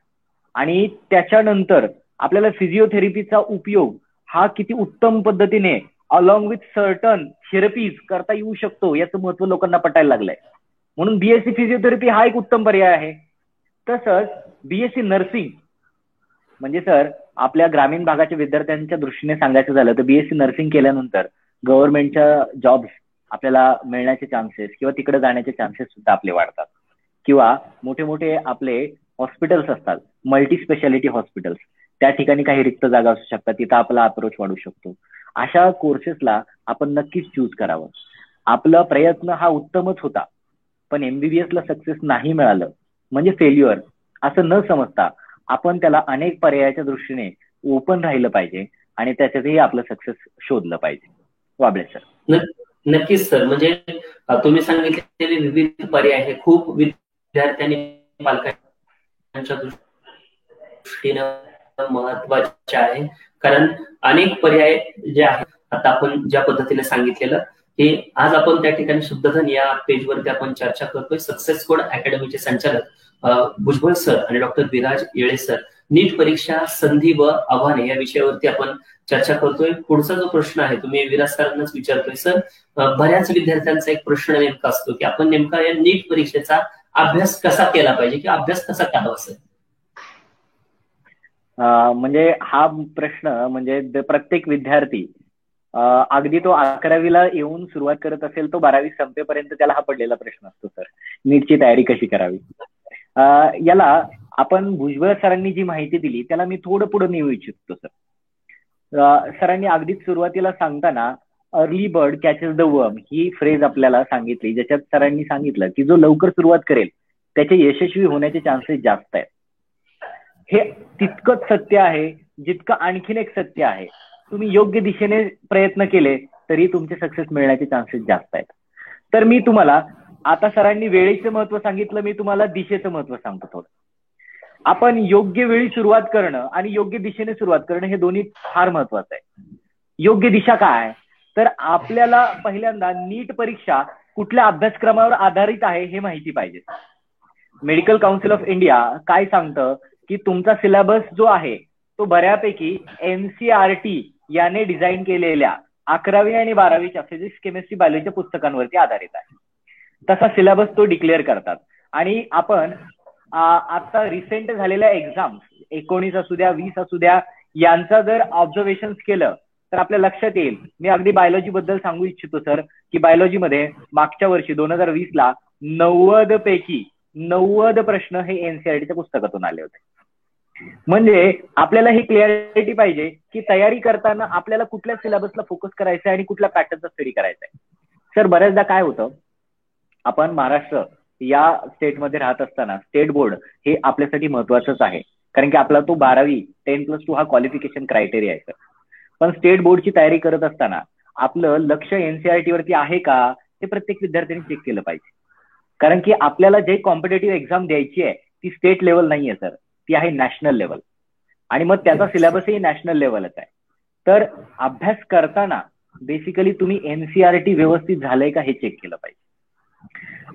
S3: आणि त्याच्यानंतर आपल्याला फिजिओथेरपीचा उपयोग हा किती उत्तम पद्धतीने अलॉंग विथ सर्टन थेरपीज करता येऊ शकतो याचं महत्व लोकांना पटायला लागलंय. म्हणून BSc फिजिओथेरपी हा एक उत्तम पर्याय आहे. तसंच BSc नर्सिंग म्हणजे सर आपल्या ग्रामीण भागाच्या विद्यार्थ्यांच्या दृष्टीने सांगायचं झालं तर BSc नर्सिंग केल्यानंतर गव्हर्नमेंटच्या जॉब्स आपल्याला मिळण्याचे चान्सेस किंवा तिकडे जाण्याचे चान्सेस सुद्धा आपले वाढतात. किंवा मोठे मोठे आपले हॉस्पिटल्स असतात, मल्टी स्पेशालिटी हॉस्पिटल्स, त्या ठिकाणी काही रिक्त जागा असू शकतात, तिथं आपला अप्रोच वाढू शकतो. अशा कोर्सेसला आपण नक्कीच चूज करावं. आपला प्रयत्न हा उत्तमच होता, पण MBBS ला सक्सेस नाही मिळालं म्हणजे फेल्युअर असं न समजता आपण त्याला अनेक पर्यायाच्या दृष्टीने ओपन राहिलं पाहिजे आणि त्याच्यातही आपलं सक्सेस शोधलं पाहिजे. वाबळे सर.
S1: नक्कीच सर, म्हणजे तुम्ही सांगितलेले विविध पर्याय हे खूप विद्यार्थ्यांनी पालकांच्या दृष्टीनं महत्वाचे आहे, कारण अनेक पर्याय जे आहेत आता आपण ज्या पद्धतीने सांगितलेलं की आज आपण त्या ठिकाणी शुद्धधन या पेजवरती आपण चर्चा करतोय. सक्सेस कोड अकॅडमीचे संचालक भुजबळ सर आणि डॉक्टर विराज येळे सर नीट परीक्षा संधी व आव्हाने या विषयावरती आपण चर्चा करतोय. पुढचा जो प्रश्न आहे तुम्ही विराज सरांनाच विचारतोय सर. बऱ्याच विद्यार्थ्यांचा एक प्रश्न नेमका असतो की आपण नेमका या नीट परीक्षेचा अभ्यास कसा केला पाहिजे किंवा अभ्यास कसा करावा सर?
S3: म्हणजे हा प्रश्न म्हणजे प्रत्येक विद्यार्थी अगदी तो 11वीला येऊन सुरुवात करत असेल तो 12वी संपेपर्यंत त्याला हा पडलेला प्रश्न असतो सर, नीटची तयारी कशी करावी. याला आपण भुजबळ सरांनी जी माहिती दिली त्याला मी थोडं पुढे नेऊ इच्छितो सर. सरांनी अगदीच सुरुवातीला सांगताना early bird catches the worm he phrase आपल्याला सांगितली, ज्याच्यात सरांनी सांगितलं की जो लवकर सुरुवात करेल त्याचे यशस्वी होण्याचे चान्सेस जास्त आहेत. हे तितकंच सत्य आहे जितकं आणखीन एक सत्य आहे, तुम्ही योग्य दिशेने प्रयत्न केले तरी तुमचे सक्सेस मिळण्याचे चान्सेस जास्त आहेत. तर मी तुम्हाला आता सरांनी वेळेचं महत्व सांगितलं, मी तुम्हाला दिशेचं महत्व सांगतो थोडं. आपण योग्य वेळी सुरुवात करणं आणि योग्य दिशेने सुरुवात करणं हे दोन्ही फार महत्वाचं आहे. योग्य दिशा काय, तर आपल्याला पहिल्यांदा नीट परीक्षा कुठल्या अभ्यासक्रमावर आधारित आहे हे माहिती पाहिजे. मेडिकल काउन्सिल ऑफ इंडिया काय सांगतं की तुमचा सिलेबस जो आहे तो बऱ्यापैकी NCERT याने डिझाईन केलेल्या 11वी आणि 12वीच्या फिजिक्स, केमिस्ट्री, बायोलॉजीच्या पुस्तकांवरती आधारित आहे. तसा सिलेबस तो डिक्लेअर करतात. आणि आपण आता रिसेंट झालेल्या एक्झाम्स 19 असू द्या, 20 असू द्या, यांचा जर ऑब्झर्वेशन केलं तर आपल्या लक्षात येईल. मी अगदी बायोलॉजी बद्दल सांगू इच्छितो सर, की बायोलॉजीमध्ये मागच्या वर्षी 2020ला 90 पैकी 90 प्रश्न हे NCERTच्या पुस्तकातून आले होते. म्हणजे आपल्याला ही क्लिअरिटी पाहिजे की तयारी करताना आपल्याला कुठल्या सिलेबसला फोकस करायचं आहे आणि कुठल्या पॅटर्नचा स्टडी करायचा आहे. सर बऱ्याचदा काय होतं, आपण महाराष्ट्र या स्टेटमध्ये राहत असताना स्टेट बोर्ड हे आपल्यासाठी महत्वाचंच आहे, कारण की आपला तो 12वी 10+2 हा क्वालिफिकेशन क्रायटेरिया आहे. पण स्टेट बोर्डची तयारी करत असताना आपलं लक्ष NCERT वरती आहे का हे प्रत्येक विद्यार्थ्यांनी चेक केलं पाहिजे. कारण की आपल्याला जे कॉम्पिटेटिव्ह एक्झाम द्यायची आहे ती स्टेट लेवल नाही आहे सर, ती आहे नॅशनल लेवल. आणि मग त्याचा सिलेबसही नॅशनल लेवलच आहे. तर अभ्यास करताना बेसिकली तुम्ही NCERT व्यवस्थित झालंय का हे चेक केलं पाहिजे.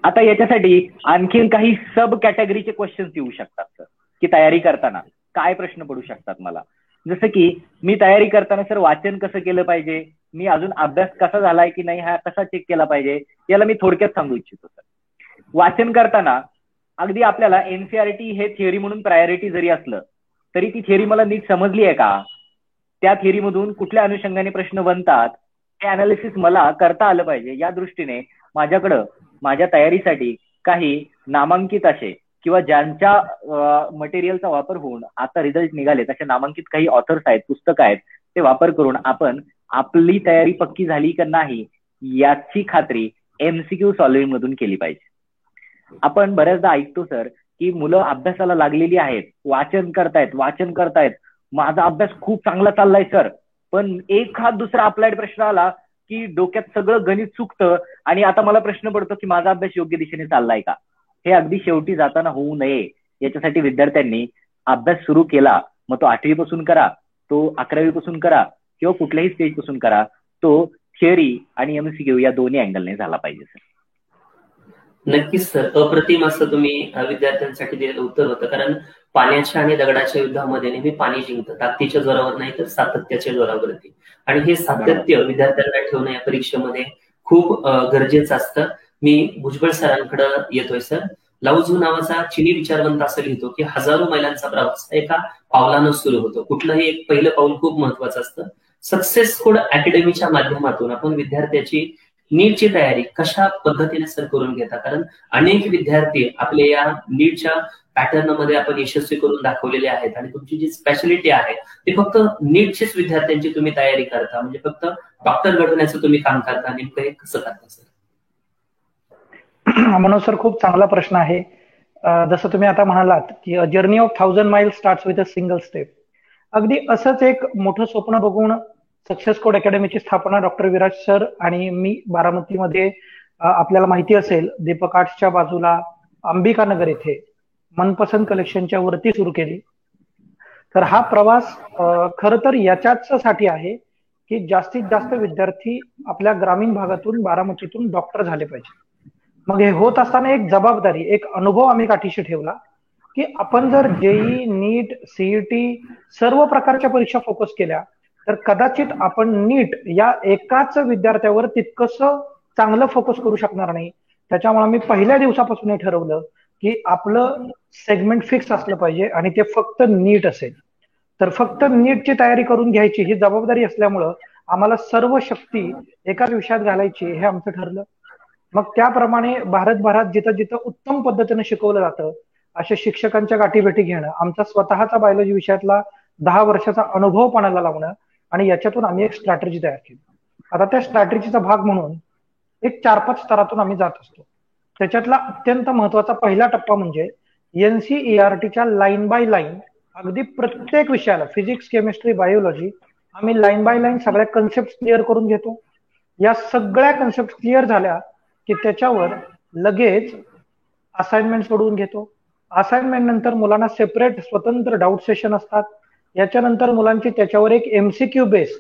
S3: आता याच्यासाठी आणखीन काही सब कॅटेगरीचे क्वेश्चन्स येऊ शकतात सर, की तयारी करताना काय प्रश्न पडू शकतात मला. जसं की मी तयारी करताना सर वाचन कसं केलं पाहिजे, मी अजून अभ्यास कसा झालाय की नाही हा कसा चेक केला पाहिजे, याला मी थोडक्यात सांगू इच्छितो सर. वाचन करताना अगदी आपल्याला NCERT हे थिअरी म्हणून प्रायोरिटी जरी असलं तरी ती थिअरी मला नीट समजली आहे का, त्या थिअरीमधून कुठल्या अनुषंगाने प्रश्न बनतात हे अनालिसिस मला करता आलं पाहिजे. या दृष्टीने माझ्याकडं माझ्या तयारीसाठी काही नामांकित असे किंवा ज्यांच्या मटेरियलचा वापर होऊन आता रिझल्ट निघाले तसे नामांकित काही ऑथर्स आहेत, पुस्तकं आहेत, ते वापर करून आपण आपली तयारी पक्की झाली का नाही याची खात्री MCQ सॉल्व्हिंग मधून केली पाहिजे. आपण बऱ्याचदा ऐकतो सर की मुलं अभ्यासाला लागलेली आहेत, वाचन करतायत, माझा अभ्यास खूप चांगला चाललाय सर, पण एखाद दुसरा अप्लाइड प्रश्न आला की डोक्यात सगळं गणित चुकतं आणि आता मला प्रश्न पडतो की माझा अभ्यास योग्य दिशेने चाललाय का. हे अगदी शेवटी जाताना होऊ नये याच्यासाठी विद्यार्थ्यांनी अभ्यास सुरू केला, मग तो 8वी पासून करा, तो 11वी पासून करा किंवा कुठल्याही स्टेज पासून करा, तो थिअरी आणि MCQ या दोन्ही अँगलने झाला पाहिजे सर.
S1: नक्कीच सर, अप्रतिम असं तुम्ही विद्यार्थ्यांसाठी दिलेलं उत्तर होतं. कारण पाण्याच्या आणि दगडाच्या युद्धामध्ये नेहमी पाणी जिंकतं, ताकदीच्या जोरावर नाही तर सातत्याच्या जोरावरती. आणि हे सातत्य विद्यार्थ्यांना ठेवणं या परीक्षेमध्ये खूप गरजेचं असतं. मी भुजबळ सरांकडे येतोय सर. लाओझू नावाचा चिनी विचारवंत असं लिहितो की हजारो मैलांचा प्रवास एका पावलानं सुरू होतो. कुठलंही एक पहिलं पाऊल खूप महत्वाचं असतं. सक्सेस कोड अकॅडमीच्या माध्यमातून आपण विद्यार्थ्याची नीटची तयारी कशा पद्धतीने सर करून घेता, कारण अनेक विद्यार्थी आपल्या या नीटच्या पॅटर्न मध्ये आपण यशस्वी करून दाखवलेले आहेत. आणि तुमची जी स्पेशालिटी आहे ती फक्त नीटचीच विद्यार्थ्यांची तुम्ही तयारी करता, म्हणजे फक्त डॉक्टर घडवण्याचं तुम्ही काम करता, नेमकं हे कसं करता सर?
S2: मनोज सर, खूप चांगला प्रश्न आहे. जसं तुम्ही आता म्हणालात की journey of 1000 miles starts with a single step, अगदी असंच एक मोठं स्वप्न बघून सक्सेस कोड अकॅडमीची स्थापना डॉक्टर विराज सर आणि मी बारामतीमध्ये, आपल्याला माहिती असेल दीपक आर्ट्सच्या बाजूला अंबिका नगर येथे मनपसंत कलेक्शनच्या वरती सुरू केली. तर हा प्रवास खर तर याच्यासाठी आहे की जास्तीत जास्त विद्यार्थी आपल्या ग्रामीण भागातून बारामतीतून डॉक्टर झाले पाहिजे. मग हे होत असताना एक जबाबदारी, एक अनुभव आम्ही गाठीशी ठेवला की आपण जर JEE, नीट, CET सर्व प्रकारच्या परीक्षा फोकस केल्या तर कदाचित आपण नीट या एकाच विद्यार्थ्यावर तितकंस चांगलं फोकस करू शकणार नाही. त्याच्यामुळे मी पहिल्या दिवसापासून हे ठरवलं की आपलं सेगमेंट फिक्स असलं पाहिजे आणि ते फक्त नीट असेल. तर फक्त नीटची तयारी करून घ्यायची ही जबाबदारी असल्यामुळं आम्हाला सर्व शक्ती एकाच विषयात घालायची हे आमचं ठरलं. मग त्याप्रमाणे भारतभरात जिथं जिथं उत्तम पद्धतीने शिकवलं जातं अशा शिक्षकांच्या गाठीभेटी घेणं, आमचा स्वतःचा बायोलॉजी विषयातला 10 वर्षाचा अनुभव पणाला लावणं आणि याच्यातून आम्ही एक स्ट्रॅटेजी तयार केली. आता त्या स्ट्रॅटेजीचा भाग म्हणून एक 4-5 स्तरातून आम्ही जात असतो. त्याच्यातला अत्यंत महत्वाचा पहिला टप्पा म्हणजे NCERTच्या लाईन बाय लाईन अगदी प्रत्येक विषयाला फिजिक्स, केमिस्ट्री, बायोलॉजी आम्ही लाईन बाय लाईन सगळ्या कन्सेप्ट क्लिअर करून घेतो. या सगळ्या कन्सेप्ट क्लिअर झाल्या की त्याच्यावर लगेच असाइनमेंट सोडवून घेतो. असाइनमेंट नंतर मुलांना सेपरेट स्वतंत्र डाऊट सेशन असतात. याच्यानंतर मुलांची त्याच्यावर एक MCQ बेस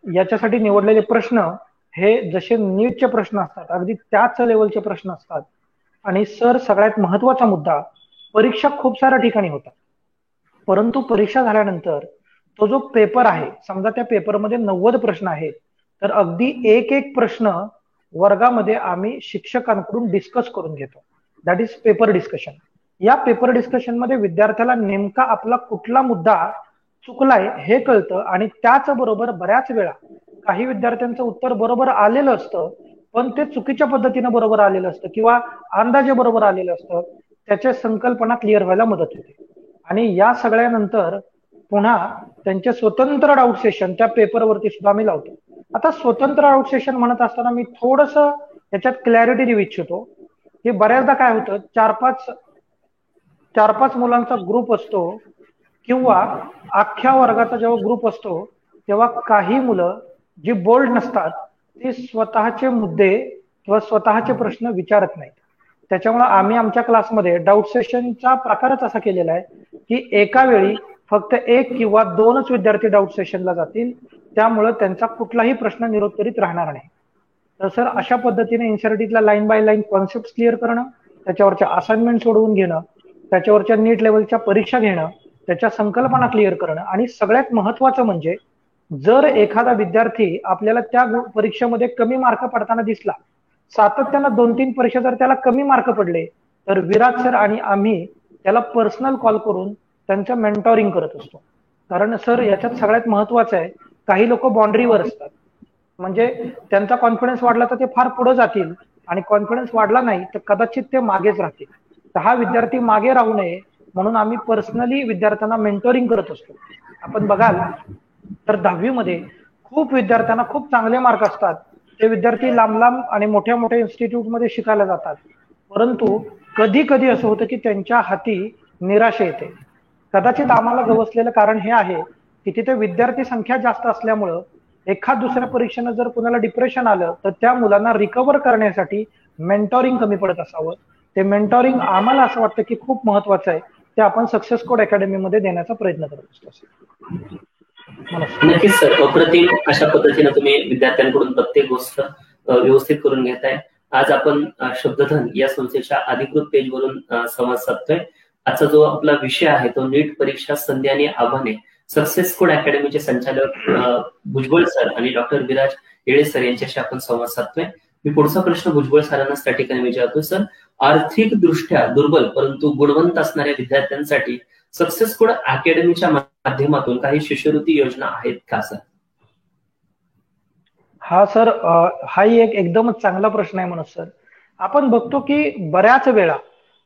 S2: याच्यासाठी निवडलेले प्रश्न हे जसे नीटचे प्रश्न असतात अगदी त्याच लेवलचे प्रश्न असतात. आणि सर सगळ्यात महत्वाचा मुद्दा, परीक्षा खूप साऱ्या ठिकाणी होतात, परंतु परीक्षा झाल्यानंतर तो जो पेपर आहे, समजा त्या पेपरमध्ये 90 प्रश्न आहेत, तर अगदी एक एक प्रश्न वर्गामध्ये आम्ही शिक्षकांकडून डिस्कस करून घेतो. That is paper discussion. या पेपर डिस्कशन मध्ये विद्यार्थ्याला नेमका आपला कुठला मुद्दा चुकलाय हे कळतं आणि त्याचबरोबर बऱ्याच वेळा काही विद्यार्थ्यांचं उत्तर बरोबर आलेलं असतं, पण ते चुकीच्या पद्धतीने बरोबर आलेलं असतं किंवा अंदाजे बरोबर आलेलं असतं. त्याच्या संकल्पना क्लिअर व्हायला मदत होते. आणि या सगळ्यानंतर पुन्हा त्यांचे स्वतंत्र डाऊट सेशन त्या पेपरवरती सुद्धा आम्ही लावतो. आता स्वतंत्र डाऊट सेशन म्हणत असताना मी थोडस याच्यात क्लॅरिटी देऊ इच्छितो की बऱ्याचदा काय होतं, चार पाच मुलांचा ग्रुप असतो किंवा अख्ख्या वर्गाचा जेव्हा ग्रुप असतो तेव्हा काही मुलं जी बोल्ड नसतात ते स्वतःचे मुद्दे किंवा स्वतःचे प्रश्न विचारत नाहीत. त्याच्यामुळे आम्ही आमच्या क्लासमध्ये डाऊट सेशनचा प्रकारच असा केलेला आहे की एका वेळी फक्त 1 किंवा 2च विद्यार्थी डाऊट सेशनला जातील, त्यामुळे त्यांचा कुठलाही प्रश्न निरुत्तरित राहणार नाही. तर सर अशा पद्धतीने NCERTला line by line concept clear करणं, त्याच्यावरच्या असाइनमेंट सोडवून घेणं, त्याच्यावरच्या नीट लेवलच्या परीक्षा घेणं, त्याच्या संकल्पना क्लिअर करणं आणि सगळ्यात महत्वाचं म्हणजे जर एखादा विद्यार्थी आपल्याला त्या परीक्षेमध्ये कमी मार्क पडताना दिसला, सातत्यानं 2-3 परीक्षा जर त्याला कमी मार्क पडले, तर विराज सर आणि आम्ही त्याला पर्सनल कॉल करून त्यांचं मेंटॉरिंग करत असतो. कारण सर याच्यात सगळ्यात महत्वाचं आहे, काही लोक बाउंड्रीवर असतात, म्हणजे त्यांचा कॉन्फिडन्स वाढला तर ते फार पुढे जातील आणि कॉन्फिडन्स वाढला नाही तर कदाचित ते मागेच राहतील. तर हा विद्यार्थी मागे राहू नये म्हणून आम्ही पर्सनली विद्यार्थ्यांना मेंटोरिंग करत असतो. आपण बघाल तर 10वी मध्ये खूप विद्यार्थ्यांना खूप चांगले मार्क असतात, ते विद्यार्थी लांब लांब आणि मोठ्या मोठ्या इन्स्टिट्यूटमध्ये शिकायला जातात, परंतु कधी कधी असं होतं की त्यांच्या हाती निराशा येते. कदाचित आम्हाला गवसलेलं कारण हे आहे की तिथे विद्यार्थी संख्या जास्त असल्यामुळं एखाद दुसऱ्या परीक्षेनं जर कुणाला डिप्रेशन आलं तर त्या मुलांना रिकव्हर करण्यासाठी मेंटॉरिंग कमी पडत असावं. ते मेंटॉरिंग आम्हाला असं वाटतं की खूप महत्वाचं आहे, ते आपण सक्सेस कोड अकॅडमीमध्ये देण्याचा प्रयत्न करत असतो.
S1: नक्कीच सर, अप्रतिम अशा पद्धतीने तुम्ही विद्यार्थ्यांकडून प्रत्येक गोष्ट व्यवस्थित करून घेताय. आज आपण शब्दधन या संस्थेच्या अधिकृत पेजवरून संवाद साधतोय. आजचा जो आपला विषय आहे तो नीट परीक्षा संधी आणि आव्हाने. सक्सेस कोड अकॅडमीचे संचालक भुजबळ सर आणि डॉक्टर विराज येळे सर यांच्याशी आपण संवाद साधतोय. मी पुढचा प्रश्न भुजबळ सरांना त्या ठिकाणी विचारतो. सर, आर्थिक दृष्ट्या दुर्बल परंतु गुणवंत असणाऱ्या विद्यार्थ्यांसाठी सक्सेस कोड अकॅडमीच्या माध्यमातून काही शिष्यवृत्ती योजना आहेत का सर?
S2: हा सर, हाही एक एकदमच चांगला प्रश्न आहे मनोज सर. आपण बघतो की बऱ्याच वेळा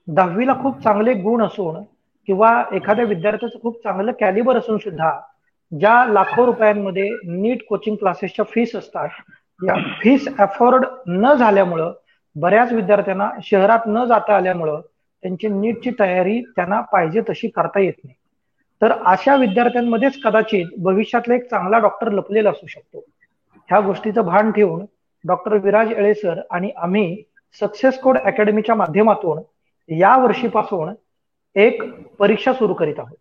S2: 10वीला खूप चांगले गुण असून किंवा एखाद्या विद्यार्थ्याचं खूप चांगलं कॅलिबर असून सुद्धा ज्या लाखो रुपयांमध्ये नीट कोचिंग क्लासेसच्या फीस असतात, या फीस अफोर्ड न झाल्यामुळं बऱ्याच विद्यार्थ्यांना शहरात न जाता आल्यामुळं त्यांची नीटची तयारी त्यांना पाहिजे तशी करता येत नाही. तर अशा विद्यार्थ्यांमध्येच कदाचित भविष्यातला एक चांगला डॉक्टर लपलेला असू शकतो. ह्या गोष्टीचं भान ठेवून डॉक्टर विराज येळे सर आणि आम्ही सक्सेस कोड अकॅडमीच्या माध्यमातून या वर्षीपासून एक परीक्षा सुरू करीत आहोत.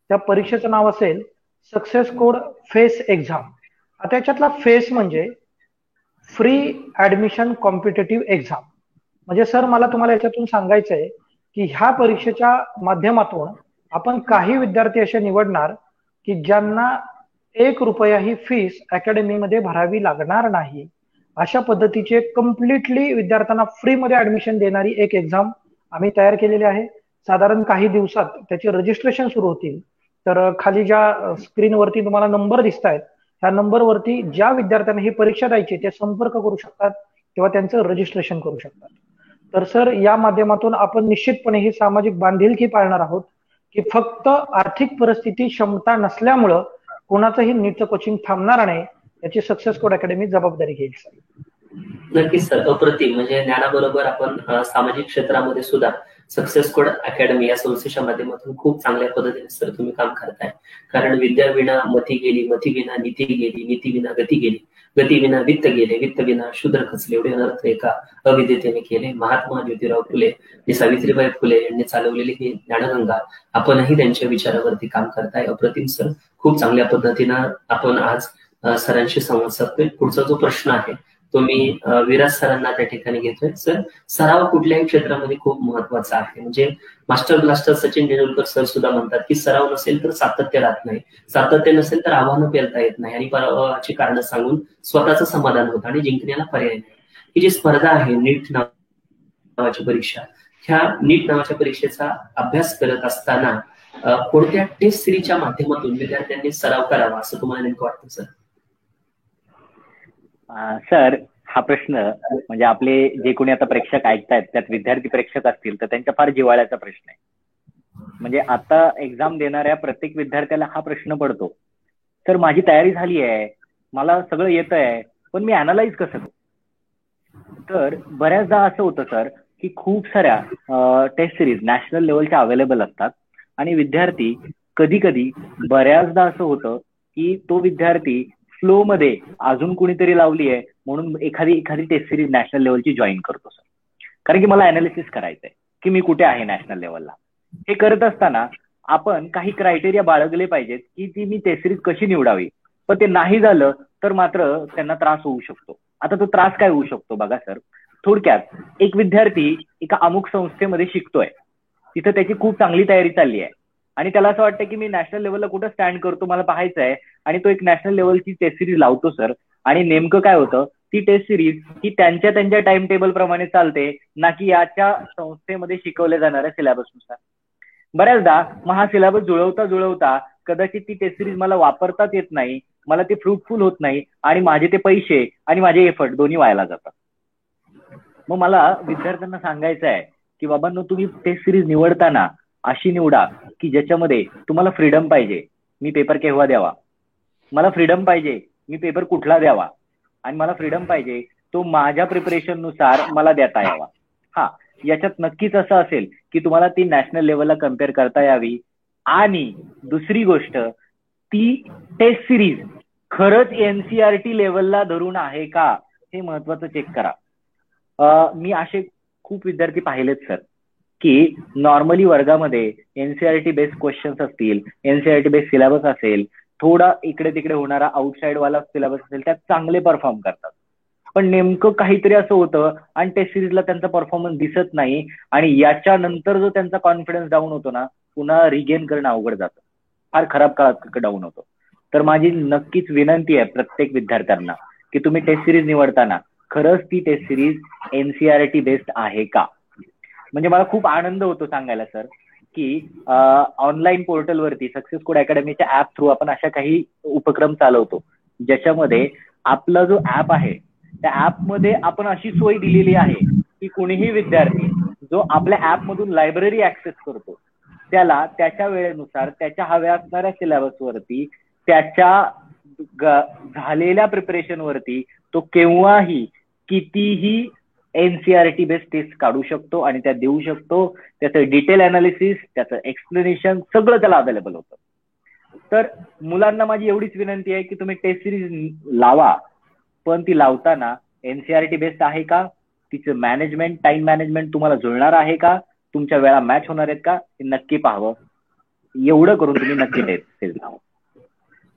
S2: त्या परीक्षेचं नाव असेल सक्सेस कोड फेस एक्झाम. आता याच्यातला फेस म्हणजे फ्री ऍडमिशन कॉम्पिटेटिव्ह एक्झाम. म्हणजे सर मला तुम्हाला याच्यातून सांगायचं आहे की ह्या परीक्षेच्या माध्यमातून आपण काही विद्यार्थी असे निवडणार की ज्यांना 1 रुपयाही फीस अकॅडमीमध्ये भरावी लागणार नाही. अशा पद्धतीचे कम्प्लिटली विद्यार्थ्यांना फ्रीमध्ये ऍडमिशन देणारी एक एक्झाम आम्ही तयार केलेली आहे. साधारण काही दिवसात त्याचे रजिस्ट्रेशन सुरू होतील. तर खाली ज्या स्क्रीनवरती तुम्हाला नंबर दिसत आहेत, ह्या नंबरवरती ज्या विद्यार्थ्यांना ही परीक्षा द्यायची ते संपर्क करू शकतात किंवा त्यांचं रजिस्ट्रेशन करू शकतात. तर सर, या माध्यमातून आपण निश्चितपणे ही सामाजिक बांधिलकी पाळणार आहोत की फक्त आर्थिक परिस्थिती क्षमता नसल्यामुळं कोणाचंही नीटचं कोचिंग थांबणार नाही, याची सक्सेस कोड अकॅडमी जबाबदारी घेईल सर.
S1: नक्कीच सर, अप्रतिम. म्हणजे ज्ञानाबरोबर आपण सामाजिक क्षेत्रामध्ये सुद्धा सक्सेस कोड अकॅडमी या संस्थेच्या माध्यमातून खूप चांगल्या पद्धतीने सर तुम्ही काम करताय. कारण विद्या विना मती गेली, मती विना नीती गेली, नीती विना गती गेली, गती विना वित्त गेले, वित्त विना शूद्र खचले, एवढे अर्थ एका अविद्यतेने केले. महात्मा ज्योतिराव फुले आणि सावित्रीबाई फुले यांनी चालवलेली ही ज्ञानगंगा, आपणही त्यांच्या विचारावरती काम करताय. अप्रतिम सर, खूप चांगल्या पद्धतीनं आपण आज सरांशी संवाद साधतोय. पुढचा जो प्रश्न आहे तो मी विराज सरांना त्या ठिकाणी घेतोय. सर, सराव कुठल्याही क्षेत्रामध्ये खूप महत्वाचा आहे. म्हणजे master blaster Sachin Tendulkar sir सुद्धा म्हणतात की सराव नसेल तर सातत्य राहत नाही, सातत्य नसेल तर आव्हानं पेलता येत नाही, आणि पराभवाची कारणं सांगून स्वतःचं समाधान होतं आणि जिंकण्याला पर्याय नाही. ही जी स्पर्धा आहे नीट नावाची परीक्षा, ह्या नीट नावाच्या परीक्षेचा अभ्यास करत असताना कोणत्या टेस्ट सिरीजच्या माध्यमातून विद्यार्थ्यांनी सराव करावा असं तुम्हाला नेमकं वाटतं सर?
S3: सर, हा प्रश्न म्हणजे आपले जे कोणी आता प्रेक्षक ऐकतायत त्यात विद्यार्थी प्रेक्षक असतील तर त्यांच्या फार जिव्हाळ्याचा प्रश्न आहे. म्हणजे आता एक्झाम देणाऱ्या प्रत्येक विद्यार्थ्याला हा प्रश्न पडतो, सर माझी तयारी झाली आहे, मला सगळं येत आहे, पण मी अनालाइज कसं करू? तर बऱ्याचदा असं होतं सर की खूप साऱ्या टेस्ट सिरीज नॅशनल लेवलच्या अवेलेबल असतात आणि विद्यार्थी कधी कधी बऱ्याचदा असं होतं की तो विद्यार्थी फ्लो मध्ये अजून कुणीतरी लावली आहे म्हणून एखादी टेस्ट सिरीज नॅशनल लेवलची जॉईन करतो सर, कारण की मला अनालिसिस करायचंय की मी कुठे आहे नॅशनल लेवलला. हे करत असताना आपण काही क्रायटेरिया बाळगले पाहिजेत की ती मी टेस्ट सिरीज कशी निवडावी, पण ते नाही झालं तर मात्र त्यांना त्रास होऊ शकतो. आता तो त्रास काय होऊ शकतो बघा सर, थोडक्यात एक विद्यार्थी एका अमुक संस्थेमध्ये शिकतोय, तिथं त्याची खूप चांगली तयारी चालली आहे आणि त्याला असं वाटतं की मी नॅशनल लेवलला कुठं स्टँड करतो मला पाहायचं आहे, आणि तो एक नॅशनल लेवलची टेस्ट सिरीज लावतो सर. आणि नेमकं काय होतं, ती टेस्ट सिरीज ही त्यांच्या टाइम टेबल प्रमाणे चालते, ना की याच्या संस्थेमध्ये शिकवल्या जाणाऱ्या सिलेबसनुसार. बऱ्याचदा मग हा सिलेबस जुळवता कदाचित ती टेस्ट सिरीज मला वापरताच येत नाही, मला ते फ्रुटफुल होत नाही आणि माझे ते पैसे आणि माझे एफर्ट दोन्ही व्हायला जातात. मग मला विद्यार्थ्यांना सांगायचं आहे की बाबांनो, तुम्ही टेस्ट सिरीज निवडताना अशी निवडा की ज्याच्यामध्ये तुम्हाला फ्रीडम पाहिजे, मी पेपर केव्हा द्यावा, मला फ्रीडम पाहिजे मी पेपर कुठला द्यावा, आणि मला फ्रीडम पाहिजे तो माझ्या प्रिपरेशन नुसार मला देता यावा. हा, याच्यात नक्कीच असं असेल की तुम्हाला ती नॅशनल लेवलला कम्पेअर करता यावी, आणि दुसरी गोष्ट ती टेस्ट सिरीज खरंच एनसीआरटी लेवलला धरून आहे का हे महत्वाचं चेक करा. मी असे खूप विद्यार्थी पाहिलेत सर की नॉर्मली वर्गामध्ये एनसीआरटी बेस्ड क्वेश्चन्स असतील, एनसीआरटी बेस्ड सिलेबस असेल, थोडा इकडे तिकडे होणारा आउटसाइड वाला सिलेबस असेल, त्यात चांगले परफॉर्म करतात. पण नेमकं काहीतरी असं होतं आणि टेस्ट सिरीजला त्यांचा परफॉर्मन्स दिसत नाही, आणि याच्यानंतर जो त्यांचा कॉन्फिडन्स डाऊन होतो ना, पुन्हा रिगेन करणं अवघड जातं, फार खराब काळात डाऊन होतो. तर माझी नक्कीच विनंती आहे प्रत्येक विद्यार्थ्यांना की तुम्ही टेस्ट सिरीज निवडताना खरंच ती टेस्ट सिरीज एनसीआरटी बेस्ड आहे का. म्हणजे मला खूप आनंद होतो सांगायला सर की ऑनलाईन पोर्टलवरती सक्सेस कोड अकॅडमीच्या ऍप थ्रू आपण अशा काही उपक्रम चालवतो ज्याच्यामध्ये आपला जो ऍप आहे त्या ऍपमध्ये आपण अशी सोय दिलेली आहे की कोणीही विद्यार्थी जो आपल्या ऍप मधून लायब्ररी ऍक्सेस करतो त्याला त्याच्या वेळेनुसार त्याच्या हव्या असणाऱ्या सिलेबसवरती त्याच्या झालेल्या प्रिपरेशन वरती तो केव्हाही कितीही एनसीआरटी बेस्ड टेस्ट काढू शकतो आणि त्या देऊ शकतो. त्याचं डिटेल अनालिसिस, त्याचं एक्सप्लेनेशन सगळं त्याला अवेलेबल होतं. तर मुलांना माझी एवढीच विनंती आहे की तुम्ही टेस्ट सिरीज लावा, पण ती लावताना एनसीआरटी बेस्ड आहे का, तिचं मॅनेजमेंट, टाइम मॅनेजमेंट तुम्हाला जुळणार आहे का, तुमच्या वेळा मॅच होणार आहेत का, हे नक्की पाहावं. एवढं करून तुम्ही नक्की टेस्ट सिरीज लावा.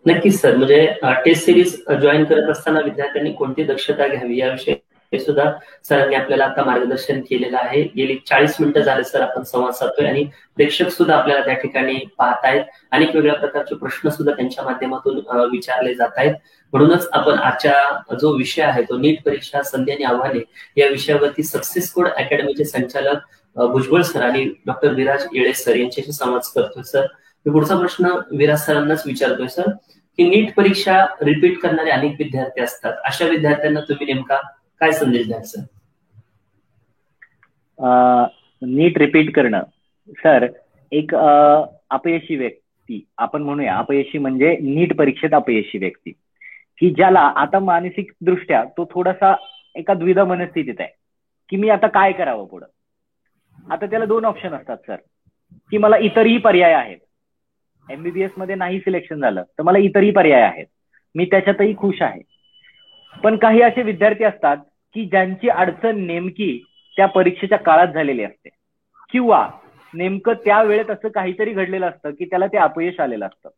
S1: नक्कीच सर, म्हणजे टेस्ट सिरीज जॉईन करत असताना विद्यार्थ्यांनी कोणती दक्षता घ्यावी याविषयी सुद्धा सरांनी आपल्याला आता मार्गदर्शन केलेलं आहे. गेली 40 मिनिटं झाले सर आपण संवाद साधतोय आणि प्रेक्षक सुद्धा आपल्याला त्या ठिकाणी पाहतायत. अनेक वेगळ्या प्रकारचे प्रश्न सुद्धा त्यांच्या माध्यमातून विचारले जात आहेत. म्हणूनच आपण आजच्या जो विषय आहे तो नीट परीक्षा, संधी आणि आव्हाने या विषयावरती सक्सेस कोड अकॅडमीचे संचालक भुजबळ सर आणि डॉक्टर विराज येळे सर यांच्याशी संवाद करतोय. सर, मी पुढचा प्रश्न विराज सरांनाच विचारतोय सर की नीट परीक्षा रिपीट करणारे अनेक विद्यार्थी असतात, अशा विद्यार्थ्यांना तुम्ही नेमका काय संदेश द्याल सर?
S3: नीट रिपीट करणं सर, एक अपयशी व्यक्ती आपण म्हणूया, अपयशी म्हणजे नीट परीक्षेत अपयशी व्यक्ती की ज्याला आता मानसिक दृष्ट्या तो थोडासा एका द्विधा मनस्थितीत आहे की मी आता काय करावं पुढं. आता त्याला 2 ऑप्शन असतात सर, की मला इतरही पर्याय आहेत. एमबीबीएस मध्ये नाही सिलेक्शन झालं तर मला इतरही पर्याय आहेत, मी त्याच्यातही खुश आहे. पण काही असे विद्यार्थी असतात की ज्यांची अडचण नेमकी त्या परीक्षेच्या काळात झालेली असते, किंवा नेमकं त्या वेळेत असं काहीतरी घडलेलं असतं की त्याला ते अपयश आलेलं असतं.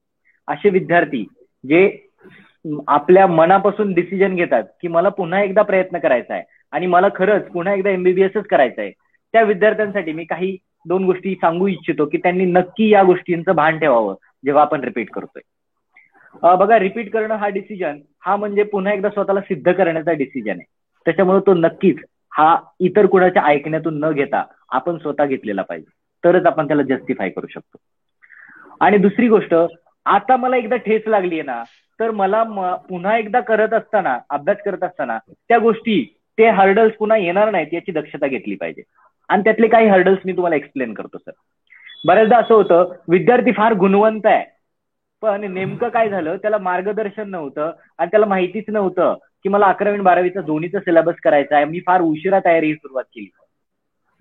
S3: असे विद्यार्थी जे आपल्या मनापासून डिसिजन घेतात की मला पुन्हा एकदा प्रयत्न करायचा आहे आणि मला खरंच पुन्हा एकदा एमबीबीएसच करायचं आहे, त्या विद्यार्थ्यांसाठी मी काही 2 गोष्टी सांगू इच्छितो की त्यांनी नक्की या गोष्टींचं भान ठेवावं जेव्हा आपण रिपीट करतोय. बघा, रिपीट करणं हा डिसिजन हा म्हणजे पुन्हा एकदा स्वतःला सिद्ध करण्याचा डिसिजन आहे. त्याच्यामुळे तो नक्कीच हा इतर कुणाच्या ऐकण्यातून न घेता आपण स्वतः घेतलेला पाहिजे, तरच आपण त्याला जस्टिफाय करू शकतो. आणि दुसरी गोष्ट, आता मला एकदा ठेच लागली आहे ना, तर मला पुन्हा एकदा करत असताना, अभ्यास करत असताना त्या गोष्टी, ते हर्डल्स पुन्हा येणार नाहीत याची दक्षता घेतली पाहिजे. आणि त्यातले काही हर्डल्स मी तुम्हाला एक्सप्लेन करतो सर. बऱ्याचदा असं होतं, विद्यार्थी फार गुणवंत आहे पण नेमकं काय झालं, त्याला मार्गदर्शन नव्हतं आणि त्याला माहितीच नव्हतं की मला 11वी आणि 12वीचा दोन्हीचा सिलेबस करायचा आहे, मी फार उशिरा तयारी सुरुवात केली.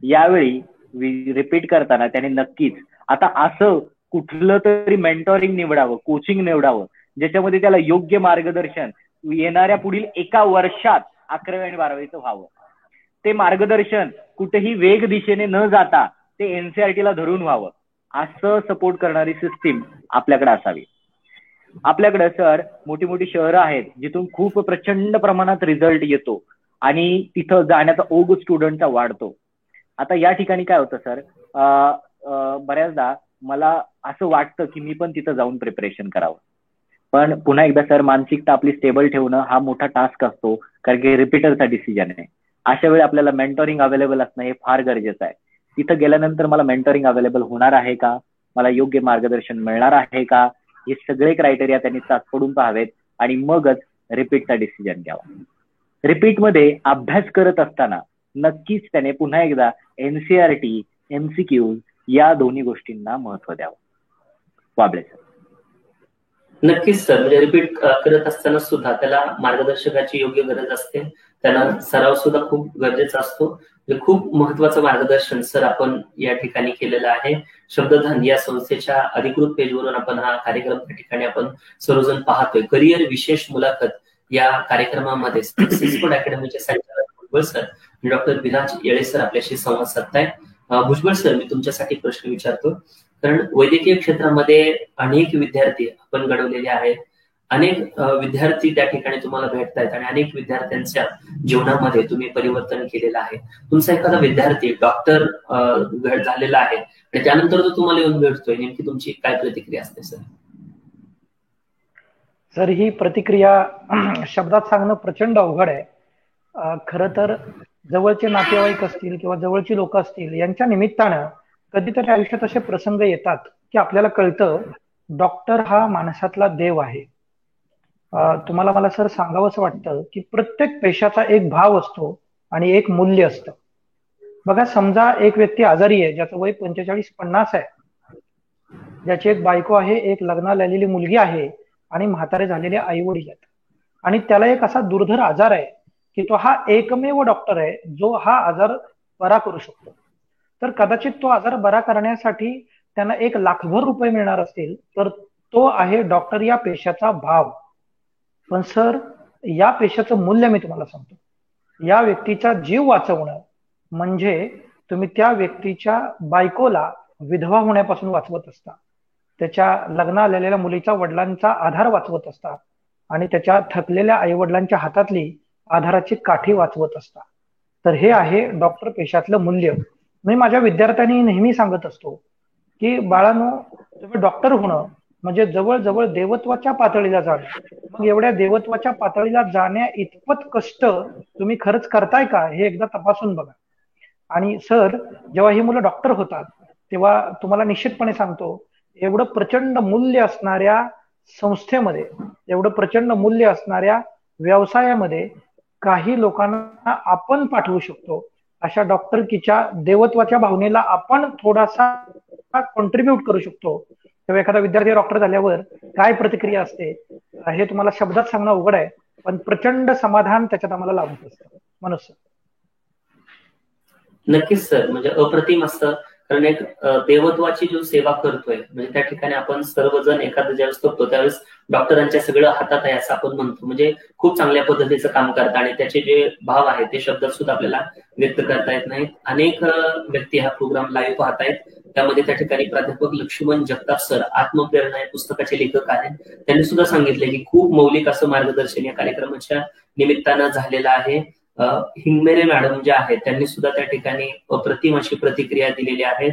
S3: यावेळी रिपीट करताना त्याने नक्कीच आता असं कुठलं तरी मेंटॉरिंग निवडावं, कोचिंग निवडावं, ज्याच्यामध्ये त्याला योग्य मार्गदर्शन येणाऱ्या पुढील 1 वर्षात 11वी आणि 12वीचं व्हावं. ते मार्गदर्शन कुठेही वेग दिशेने न जाता ते एनसीईआरटीला धरून व्हावं, असं सपोर्ट करणारी सिस्टीम आपल्याकडे असावी. आपल्याकडे सर मोठी मोठी शहरं आहेत जिथून खूप प्रचंड प्रमाणात रिझल्ट येतो आणि तिथं जाण्याचा ओघ स्टुडंटचा वाढतो. आता या ठिकाणी काय होतं सर, बऱ्याचदा मला असं वाटतं की मी पण तिथं जाऊन प्रिपरेशन करावं, पण पुन्हा एकदा सर मानसिकता आपली स्टेबल ठेवणं हा मोठा टास्क असतो, कारण की रिपीटरचा डिसिजन आहे. अशा वेळी आपल्याला मेंटॉरिंग अवेलेबल असणं हे फार गरजेचं आहे. तिथं गेल्यानंतर मला मेंटॉरिंग अवेलेबल होणार आहे का, मला योग्य मार्गदर्शन मिळणार आहे का, हे सगळे क्रायटेरिया त्यांनी चाचपडून पाहावेत आणि मगच रिपीटचा डिसिजन घ्यावा. रिपीटमध्ये अभ्यास करत असताना नक्कीच त्याने पुन्हा एकदा एनसीईआरटी, एमसीक्यूज या दोन्ही गोष्टींना महत्व द्यावं. वाबळे सर.
S1: नक्कीच सर, म्हणजे रिपीट करत असताना सुद्धा त्याला मार्गदर्शकाची योग्य गरज असते, त्याला सराव सुद्धा खूप गरजेचा असतो. म्हणजे खूप महत्वाचं मार्गदर्शन सर आपण या ठिकाणी केलेलं आहे. शब्दधन या संस्थेच्या अधिकृत पेजवरून आपण हा कार्यक्रम त्या ठिकाणी आपण सर्वजण पाहतोय. करिअर विशेष मुलाखत या कार्यक्रमामध्ये सक्सेसफुल अकॅडमीचे संचालक भुजबळ सर आणि डॉक्टर विराज येळे सर आपल्याशी संवाद साधतायत. भुजबळ सर, मी तुमच्यासाठी प्रश्न विचारतो, कारण वैद्यकीय क्षेत्रामध्ये अनेक विद्यार्थी आपण घडवलेले आहेत, अनेक विद्यार्थी त्या ठिकाणी तुम्हाला भेटतायत आणि अनेक विद्यार्थ्यांच्या जीवनामध्ये तुम्ही परिवर्तन केलेलं आहे. तुमचा एखादा विद्यार्थी डॉक्टर झालेला आहे आणि त्यानंतर तो तुम्हाला येऊन भेटतोय, नेमकी तुमची काय प्रतिक्रिया असते सर?
S2: सर, ही प्रतिक्रिया शब्दात सांगणं प्रचंड अवघड आहे. खरं तर जवळचे नातेवाईक असतील किंवा जवळची लोक असतील यांच्या निमित्तानं कधीतरी आयुष्यात असे प्रसंग येतात की आपल्याला कळतं डॉक्टर हा माणसातला देव आहे. तुम्हाला मला सर सांगावंसं वाटतं की प्रत्येक पेशाचा एक भाव असतो आणि एक मूल्य असतं. बघा, समजा एक व्यक्ती आजारी आहे, ज्याचं वय 45-50 आहे, ज्याची एक बायको आहे, एक लग्नाला आलेली मुलगी आहे आणि म्हातारे झालेले आई वडील आहेत, आणि त्याला एक असा दुर्धर आजार आहे की तो हा एकमेव डॉक्टर आहे जो हा आजार बरा करू शकतो. तर कदाचित तो आजार बरा करण्यासाठी त्यांना 1 लाखभर रुपये मिळणार असतील, तर तो आहे डॉक्टर या पेशाचा भाव. पण सर, या पेशाचं मूल्य मी तुम्हाला सांगतो. या व्यक्तीचा जीव वाचवणं म्हणजे तुम्ही त्या व्यक्तीच्या बायकोला विधवा होण्यापासून वाचवत असता, त्याच्या लग्नाला आलेल्या मुलीच्या वडिलांचा आधार वाचवत असता आणि त्याच्या थकलेल्या आई वडिलांच्या हातातली आधाराची काठी वाचवत असता. तर हे आहे डॉक्टर पेशातलं मूल्य. मी माझ्या विद्यार्थ्यांनी नेहमी सांगत असतो की बाळांनो, तुम्ही डॉक्टर होणं म्हणजे जवळजवळ देवत्वाच्या पातळीला जाणं. मग एवढ्या देवत्वाच्या पातळीला जाण्या इतपत कष्ट तुम्ही खरंच करताय का हे एकदा तपासून बघा. आणि सर, जेव्हा ही मुलं डॉक्टर होतात तेव्हा तुम्हाला निश्चितपणे सांगतो, एवढं प्रचंड मूल्य असणाऱ्या संस्थेमध्ये, एवढं प्रचंड मूल्य असणाऱ्या व्यवसायामध्ये काही लोकांना आपण पाठवू शकतो. अशा डॉक्टरकीच्या देवत्वाच्या भावनेला आपण थोडासा कॉन्ट्रीब्युट करू शकतो. तेव्हा एखादा विद्यार्थी डॉक्टर झाल्यावर काय प्रतिक्रिया असते हे तुम्हाला शब्दात सांगणं अवघड आहे, पण प्रचंड समाधान त्याच्यात आम्हाला लाभत असतं. मनोज सर.
S1: नक्कीच सर, म्हणजे अप्रतिम असतं. कारण एक देवत्वाची जो सेवा करतोय, म्हणजे त्या ठिकाणी आपण सर्वजण एखादं ज्यावेळेस करतो त्यावेळेस डॉक्टरांच्या सगळं हातात आहे असं आपण म्हणतो. म्हणजे खूप चांगल्या पद्धतीचं काम करतात आणि त्याचे जे भाव आहेत ते शब्दात सुद्धा आपल्याला व्यक्त करता येत नाहीत. अनेक व्यक्ती हा प्रोग्राम लाईव्ह पाहतायत. त्यामध्ये त्या ठिकाणी प्राध्यापक लक्ष्मण जगताप सर आत्मप्रेरणा या पुस्तकाचे लेखक आहेत. त्यांनी सुद्धा सांगितले की खूप मौलिक असं मार्गदर्शन या कार्यक्रमाच्या निमित्तानं झालेलं आहे. हिंगमेरे मॅडम ज्या आहेत त्यांनी सुद्धा त्या ठिकाणी अप्रतिम अशी प्रतिक्रिया दिलेली आहे.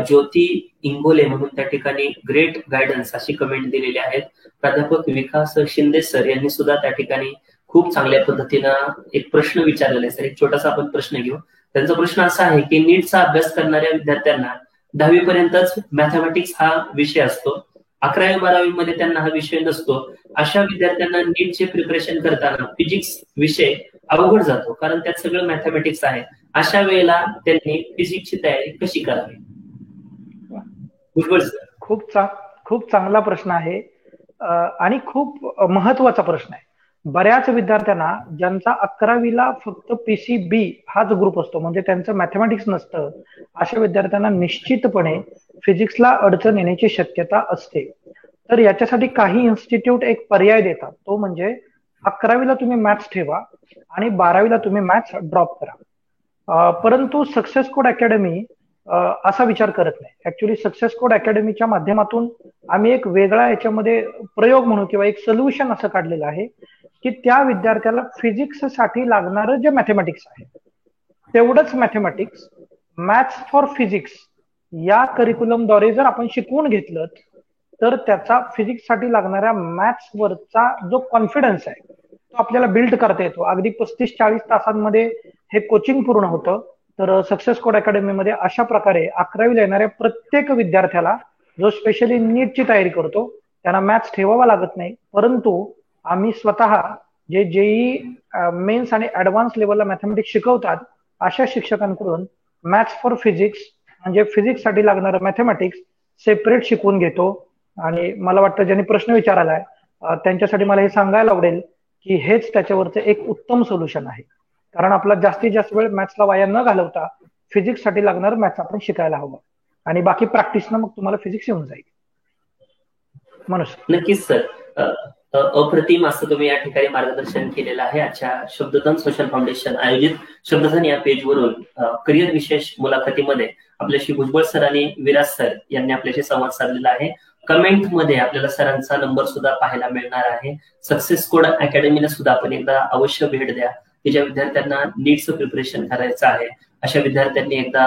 S1: ज्योती इंगोले म्हणून त्या ठिकाणी ग्रेट गायडन्स अशी कमेंट दिलेली आहेत. प्राध्यापक विकास शिंदे सर यांनी सुद्धा त्या ठिकाणी खूप चांगल्या पद्धतीनं एक प्रश्न विचारलेला आहे. सर एक छोटासा आपण प्रश्न घेऊ. त्यांचा प्रश्न असा आहे की नीटचा अभ्यास करणाऱ्या विद्यार्थ्यांना 10वी पर्यंतच मॅथमॅटिक्स हा विषय असतो, 11वी 12वी मध्ये त्यांना हा विषय नसतो. अशा विद्यार्थ्यांना नीटचे प्रिपरेशन करताना फिजिक्स विषय अवघड जातो कारण त्यात सगळं मॅथमॅटिक्स आहे. अशा वेळेला त्यांनी फिजिक्सची तयारी कशी करावी? भुजबळ सर.
S2: खूप चांगला प्रश्न आहे आणि खूप महत्वाचा प्रश्न आहे. बऱ्याच विद्यार्थ्यांना ज्यांचा 11वीला फक्त PCB हाच ग्रुप असतो, म्हणजे त्यांचं मॅथमॅटिक्स नसतं, अशा विद्यार्थ्यांना निश्चितपणे फिजिक्सला अडचण येण्याची शक्यता असते. तर याच्यासाठी काही इन्स्टिट्यूट एक पर्याय देतात, तो म्हणजे 11वीला तुम्ही मॅथ्स ठेवा आणि 12वीला तुम्ही मॅथ्स ड्रॉप करा. परंतु सक्सेस कोड अकॅडमी असा विचार करत नाही. ऍक्च्युली सक्सेस कोड अकॅडमीच्या माध्यमातून आम्ही एक वेगळा याच्यामध्ये प्रयोग म्हणून किंवा एक सोल्युशन असं काढलेलं आहे की त्या विद्यार्थ्याला फिजिक्स साठी लागणारं जे मॅथमॅटिक्स आहे तेवढंच मॅथमॅटिक्स मॅथ्स फॉर फिजिक्स या करिक्युलमद्वारे जर आपण शिकवून घेतलं तर त्याचा फिजिक्स साठी लागणाऱ्या मॅथ्स वरचा जो कॉन्फिडन्स आहे तो आपल्याला बिल्ड करता येतो. अगदी 35-40 तासांमध्ये हे कोचिंग पूर्ण होतं. तर सक्सेस कोड अकॅडमीमध्ये अशा प्रकारे 11वीला येणाऱ्या प्रत्येक विद्यार्थ्याला जो स्पेशली नीटची तयारी करतो त्यांना मॅथ्स ठेवावा लागत नाही. परंतु आम्ही स्वतः जे जेई मेन्स आणि ऍडव्हान्स लेवलला मॅथमॅटिक्स शिकवतात अशा शिक्षकांकडून मॅथ्स फॉर फिजिक्स म्हणजे फिजिक्स साठी लागणारं मॅथमॅटिक्स सेपरेट शिकवून घेतो. आणि मला वाटतं ज्यांनी प्रश्न विचारलाय त्यांच्यासाठी मला हे सांगायला आवडेल की हेच त्याच्यावरचं एक उत्तम सोल्युशन आहे. कारण आपला जास्तीत जास्त वेळ मॅथ्सला वाया न घालवता फिजिक्स साठी लागणार मॅथ्स आपण शिकायला हवं आणि बाकी प्रॅक्टिसनं मग तुम्हाला फिजिक्स येऊन जाईल. मनोज.
S1: नक्कीच सर, अप्रतिम असं तुम्ही या ठिकाणी मार्गदर्शन केलेलं आहे. आजच्या शब्दधन सोशल फाउंडेशन आयोजित शब्दधन या पेजवरून करिअर विशेष मुलाखतीमध्ये आपल्याशी भुजबळ सर आणि विराज सर यांनी आपल्याशी संवाद साधलेला आहे. कमेंट मध्ये आपल्याला सरांचा नंबर सुद्धा पाहायला मिळणार आहे. सक्सेस कोड अकॅडमीला सुद्धा आपण एकदा अवश्य भेट द्या की ज्या विद्यार्थ्यांना नीटचं प्रिपरेशन करायचं आहे अशा विद्यार्थ्यांनी एकदा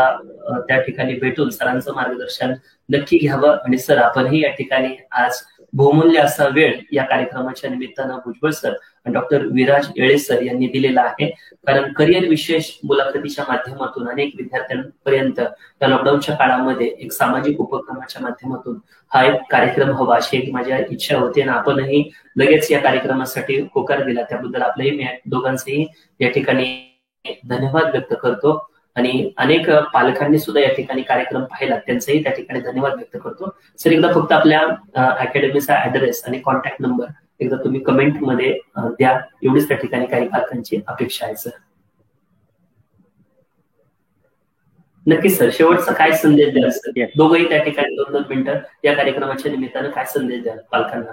S1: त्या ठिकाणी भेटून सरांचं मार्गदर्शन नक्की घ्यावं. आणि सर आपणही या ठिकाणी आज बहुमूल्य असा वेळ या कार्यक्रमाच्या निमित्तानं भुजबळ सर आणि डॉक्टर विराज येळे सर यांनी दिलेला आहे. कारण करिअर विशेष मुलाखतीच्या माध्यमातून अनेक विद्यार्थ्यांपर्यंत या लॉकडाऊनच्या काळामध्ये एक सामाजिक उपक्रमाच्या माध्यमातून हा एक कार्यक्रम हवा अशी एक माझी इच्छा होती आणि आपणही लगेच या कार्यक्रमासाठी होकार दिला. त्याबद्दल आपल्याही मी दोघांचेही या ठिकाणी धन्यवाद व्यक्त करतो. आणि अनेक पालकांनी सुद्धा या ठिकाणी कार्यक्रम पाहिला त्यांचाही त्या ठिकाणी धन्यवाद व्यक्त करतो. सर एकदा फक्त आपल्या अकॅडमीचा ऍड्रेस आणि कॉन्टॅक्ट नंबर एकदा तुम्ही कमेंट मध्ये द्या, एवढीच त्या ठिकाणी काही पालकांची अपेक्षा आहे. सर नक्कीच सर, शेवटचा काय संदेश द्याल सर? दोघंही त्या ठिकाणी 2-2 मिनिटं या कार्यक्रमाच्या निमित्तानं काय संदेश द्याल पालकांना?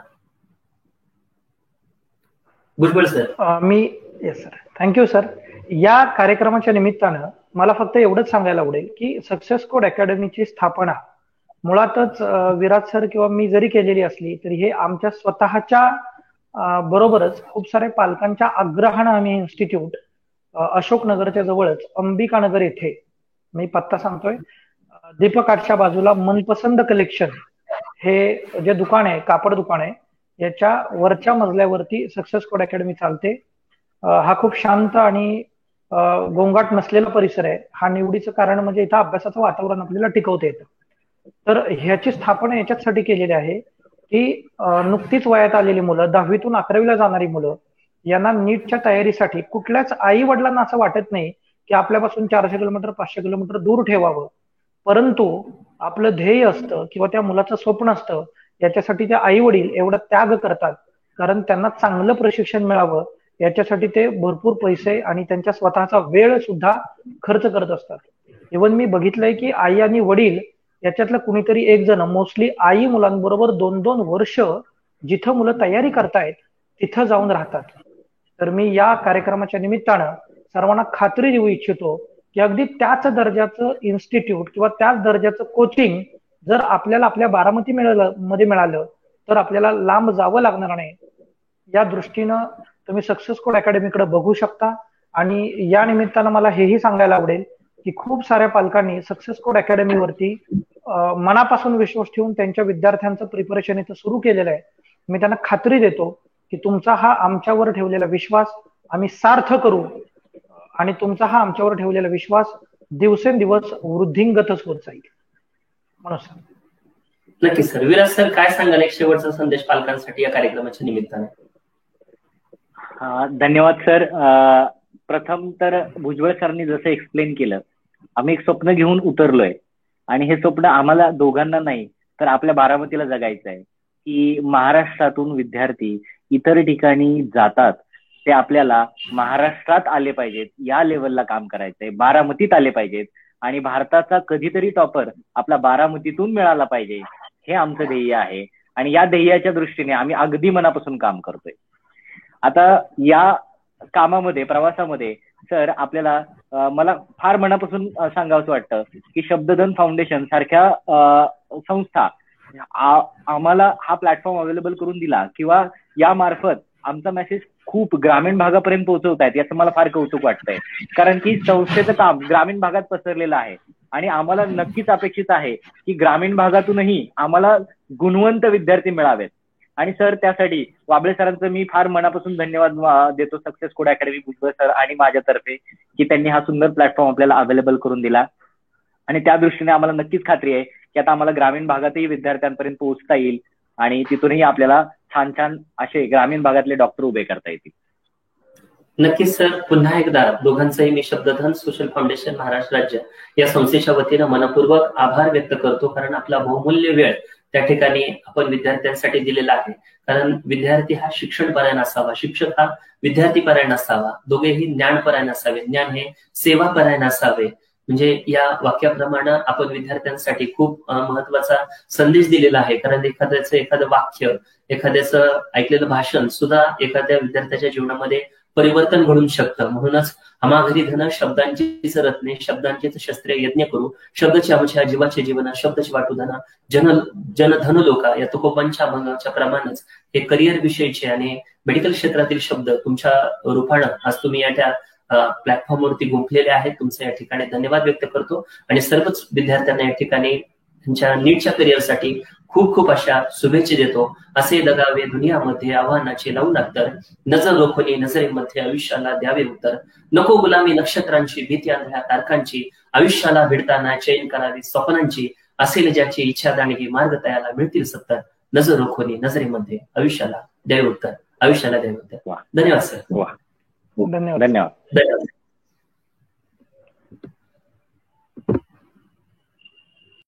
S1: Bhujbal sir.
S2: Yes sir, thank you sir. या कार्यक्रमाच्या निमित्तानं मला फक्त एवढंच सांगायला आवडेल की सक्सेस कोड अकॅडमीची स्थापना मुळातच विराज सर किंवा मी जरी केलेली असली तरी हे आमच्या स्वतःच्या बरोबरच खूप साऱ्या पालकांच्या आग्रहानं आम्ही इन्स्टिट्यूट अशोकनगरच्या जवळच अंबिकानगर येथे, मी पत्ता सांगतोय, दीपक आर्टच्या बाजूला मनपसंद कलेक्शन हे जे दुकान आहे, कापड दुकान आहे, याच्या वरच्या मजल्यावरती सक्सेस कोड अकॅडमी चालते. हा खूप शांत आणि गोंगाट नसलेला परिसर आहे. हा निवडीचं कारण म्हणजे इथं अभ्यासाचं वातावरण आपल्याला टिकवता येतं. तर ह्याची स्थापना याच्यासाठी केलेली आहे की नुकतीच वयात आलेली मुलं, 10वीतून 11वीला जाणारी मुलं, यांना नीटच्या तयारीसाठी कुठल्याच आई वडिलांना असं वाटत नाही की आपल्यापासून 400 किलोमीटर 500 किलोमीटर दूर ठेवावं. परंतु आपलं ध्येय असतं किंवा त्या मुलाचं स्वप्न असतं, याच्यासाठी ते आई वडील एवढा त्याग करतात कारण त्यांना चांगलं प्रशिक्षण मिळावं याच्यासाठी ते भरपूर पैसे आणि त्यांच्या स्वतःचा वेळ सुद्धा खर्च करत असतात. इव्हन मी बघितलंय की आई आणि वडील याच्यातलं कुणीतरी एक जण, मोस्टली आई मुलांबरोबर 2-2 वर्ष जिथं मुलं तयारी करतायत तिथं जाऊन राहतात. तर मी या कार्यक्रमाच्या निमित्तानं सर्वांना खात्री देऊ इच्छितो की अगदी त्याच दर्जाचं इन्स्टिट्यूट किंवा त्याच दर्जाचं कोचिंग जर आपल्याला आपल्या बारामती मध्ये मिळालं तर आपल्याला लांब जावं लागणार नाही. या दृष्टीनं तुम्ही सक्सेस कोड अकॅडमीकडे बघू शकता. आणि या निमित्तानं मला हेही सांगायला आवडेल की खूप साऱ्या पालकांनी सक्सेस कोड अकॅडमीवरती मनापासून विश्वास ठेवून त्यांच्या विद्यार्थ्यांचं प्रिपरेशन इथं सुरू केलेलं आहे. मी त्यांना खात्री देतो की तुमचा हा आमच्यावर ठेवलेला विश्वास आम्ही सार्थ करू आणि तुमचा हा आमच्यावर ठेवलेला विश्वास दिवसेंदिवस वृद्धिंगतच होत जाईल. म्हणून सर
S1: नक्की सर. विराज सर, काय सांगाल एक शेवटचा संदेश पालकांसाठी या कार्यक्रमाच्या निमित्ताने?
S3: धन्यवाद सर. प्रथम तर भुजबळ सरांनी जसं एक्सप्लेन केलं, आम्ही एक स्वप्न घेऊन उतरलोय आणि हे स्वप्न आम्हाला दोघांना नाही तर आपल्या बारामतीला जगायचं आहे की महाराष्ट्रातून विद्यार्थी इतर ठिकाणी जातात ते आपल्याला महाराष्ट्रात आले पाहिजेत, या लेवलला काम करायचंय, बारामतीत आले पाहिजेत आणि भारताचा कधीतरी टॉपर आपला बारामतीतून मिळाला पाहिजे, हे आमचं ध्येय आहे. आणि या ध्येयाच्या दृष्टीने आम्ही अगदी मनापासून काम करतोय. आता या कामामध्ये, प्रवासामध्ये सर आपल्याला मला फार मनापासून सांगावंसं वाटतं की शब्दधन फाउंडेशन सारख्या संस्था आम्हाला हा प्लॅटफॉर्म अवेलेबल करून दिला किंवा या मार्फत आमचा मेसेज खूप ग्रामीण भागापर्यंत पोहोचवतायत, याचं मला फार कौतुक वाटतंय. कारण की संस्थेचं काम ग्रामीण भागात पसरलेलं आहे आणि आम्हाला नक्कीच अपेक्षित आहे की ग्रामीण भागातूनही आम्हाला गुणवंत विद्यार्थी मिळावेत. आणि सर त्यासाठी वाबळे सरांचं मी फार मनापासून धन्यवाद देतो, success code academy, Bhujbal sir आणि माझ्यातर्फे, की त्यांनी हा सुंदर प्लॅटफॉर्म आपल्याला अवेलेबल करून दिला. आणि त्या दृष्टीने आम्हाला नक्कीच खात्री आहे की आता आम्हाला ग्रामीण भागातही विद्यार्थ्यांपर्यंत पोहोचता येईल आणि तिथूनही आपल्याला छान छान असे ग्रामीण भागातले डॉक्टर उभे करता येतील.
S1: नक्कीच सर. पुन्हा एकदा दोघांचंही मी शब्दधन सोशल फाउंडेशन महाराष्ट्र राज्य या संस्थेच्या वतीनं मनपूर्वक आभार व्यक्त करतो. कारण आपला बहुमूल्य वेळ त्या ठिकाणी आपण विद्यार्थ्यांसाठी दिलेला आहे. कारण विद्यार्थी हा शिक्षणपरायण असावा, शिक्षक हा विद्यार्थीपरायण असावा, दोघेही ज्ञानपरायण असावे, ज्ञान हे सेवापरायण असावे. म्हणजे या वाक्याप्रमाणे आपण विद्यार्थ्यांसाठी खूप महत्वाचा संदेश दिलेला आहे. कारण एखादं वाक्य, एखाद्याचं ऐकलेलं भाषण सुद्धा एखाद्या विद्यार्थ्याच्या जीवनामध्ये परिवर्तन घडून शकतं. म्हणूनच हमाघरी धन शब्दांचीच रत्ने, शब्दांचीच शस्त्रे यज्ञ करू, शब्दचे आमच्या जीवाचे जीवन, शब्दचे वाटू धन जन धन लोका. या तुकोबांच्या अभंगाच्या प्रमाणेच हे करिअर विषयीचे आणि मेडिकल क्षेत्रातील शब्द तुमच्या रूपानं आज तुम्ही या त्या प्लॅटफॉर्मवरती गुंफलेले आहेत. तुमचं या ठिकाणी धन्यवाद व्यक्त करतो आणि सर्वच विद्यार्थ्यांना या ठिकाणी त्यांच्या नीटच्या करिअरसाठी खूप खूप अशा शुभेच्छा देतो. असे दगावे दुनियामध्ये आव्हानाचे लावून अत्तर, नजर रोखणी नजरेमध्ये आयुष्याला द्यावे उत्तर, नको गुलामी नक्षत्रांची, भीती अंधळ्या तारखांची, आयुष्याला भिडताना चैन करावी स्वप्नांची, असेल ज्याची इच्छा दांडगी मार्ग तयाला मिळतील सत्तर, नजर रोखणी नजरेमध्ये आयुष्याला द्यावे उत्तर, आयुष्याला द्यावे उत्तर. धन्यवाद सर.
S3: धन्यवाद.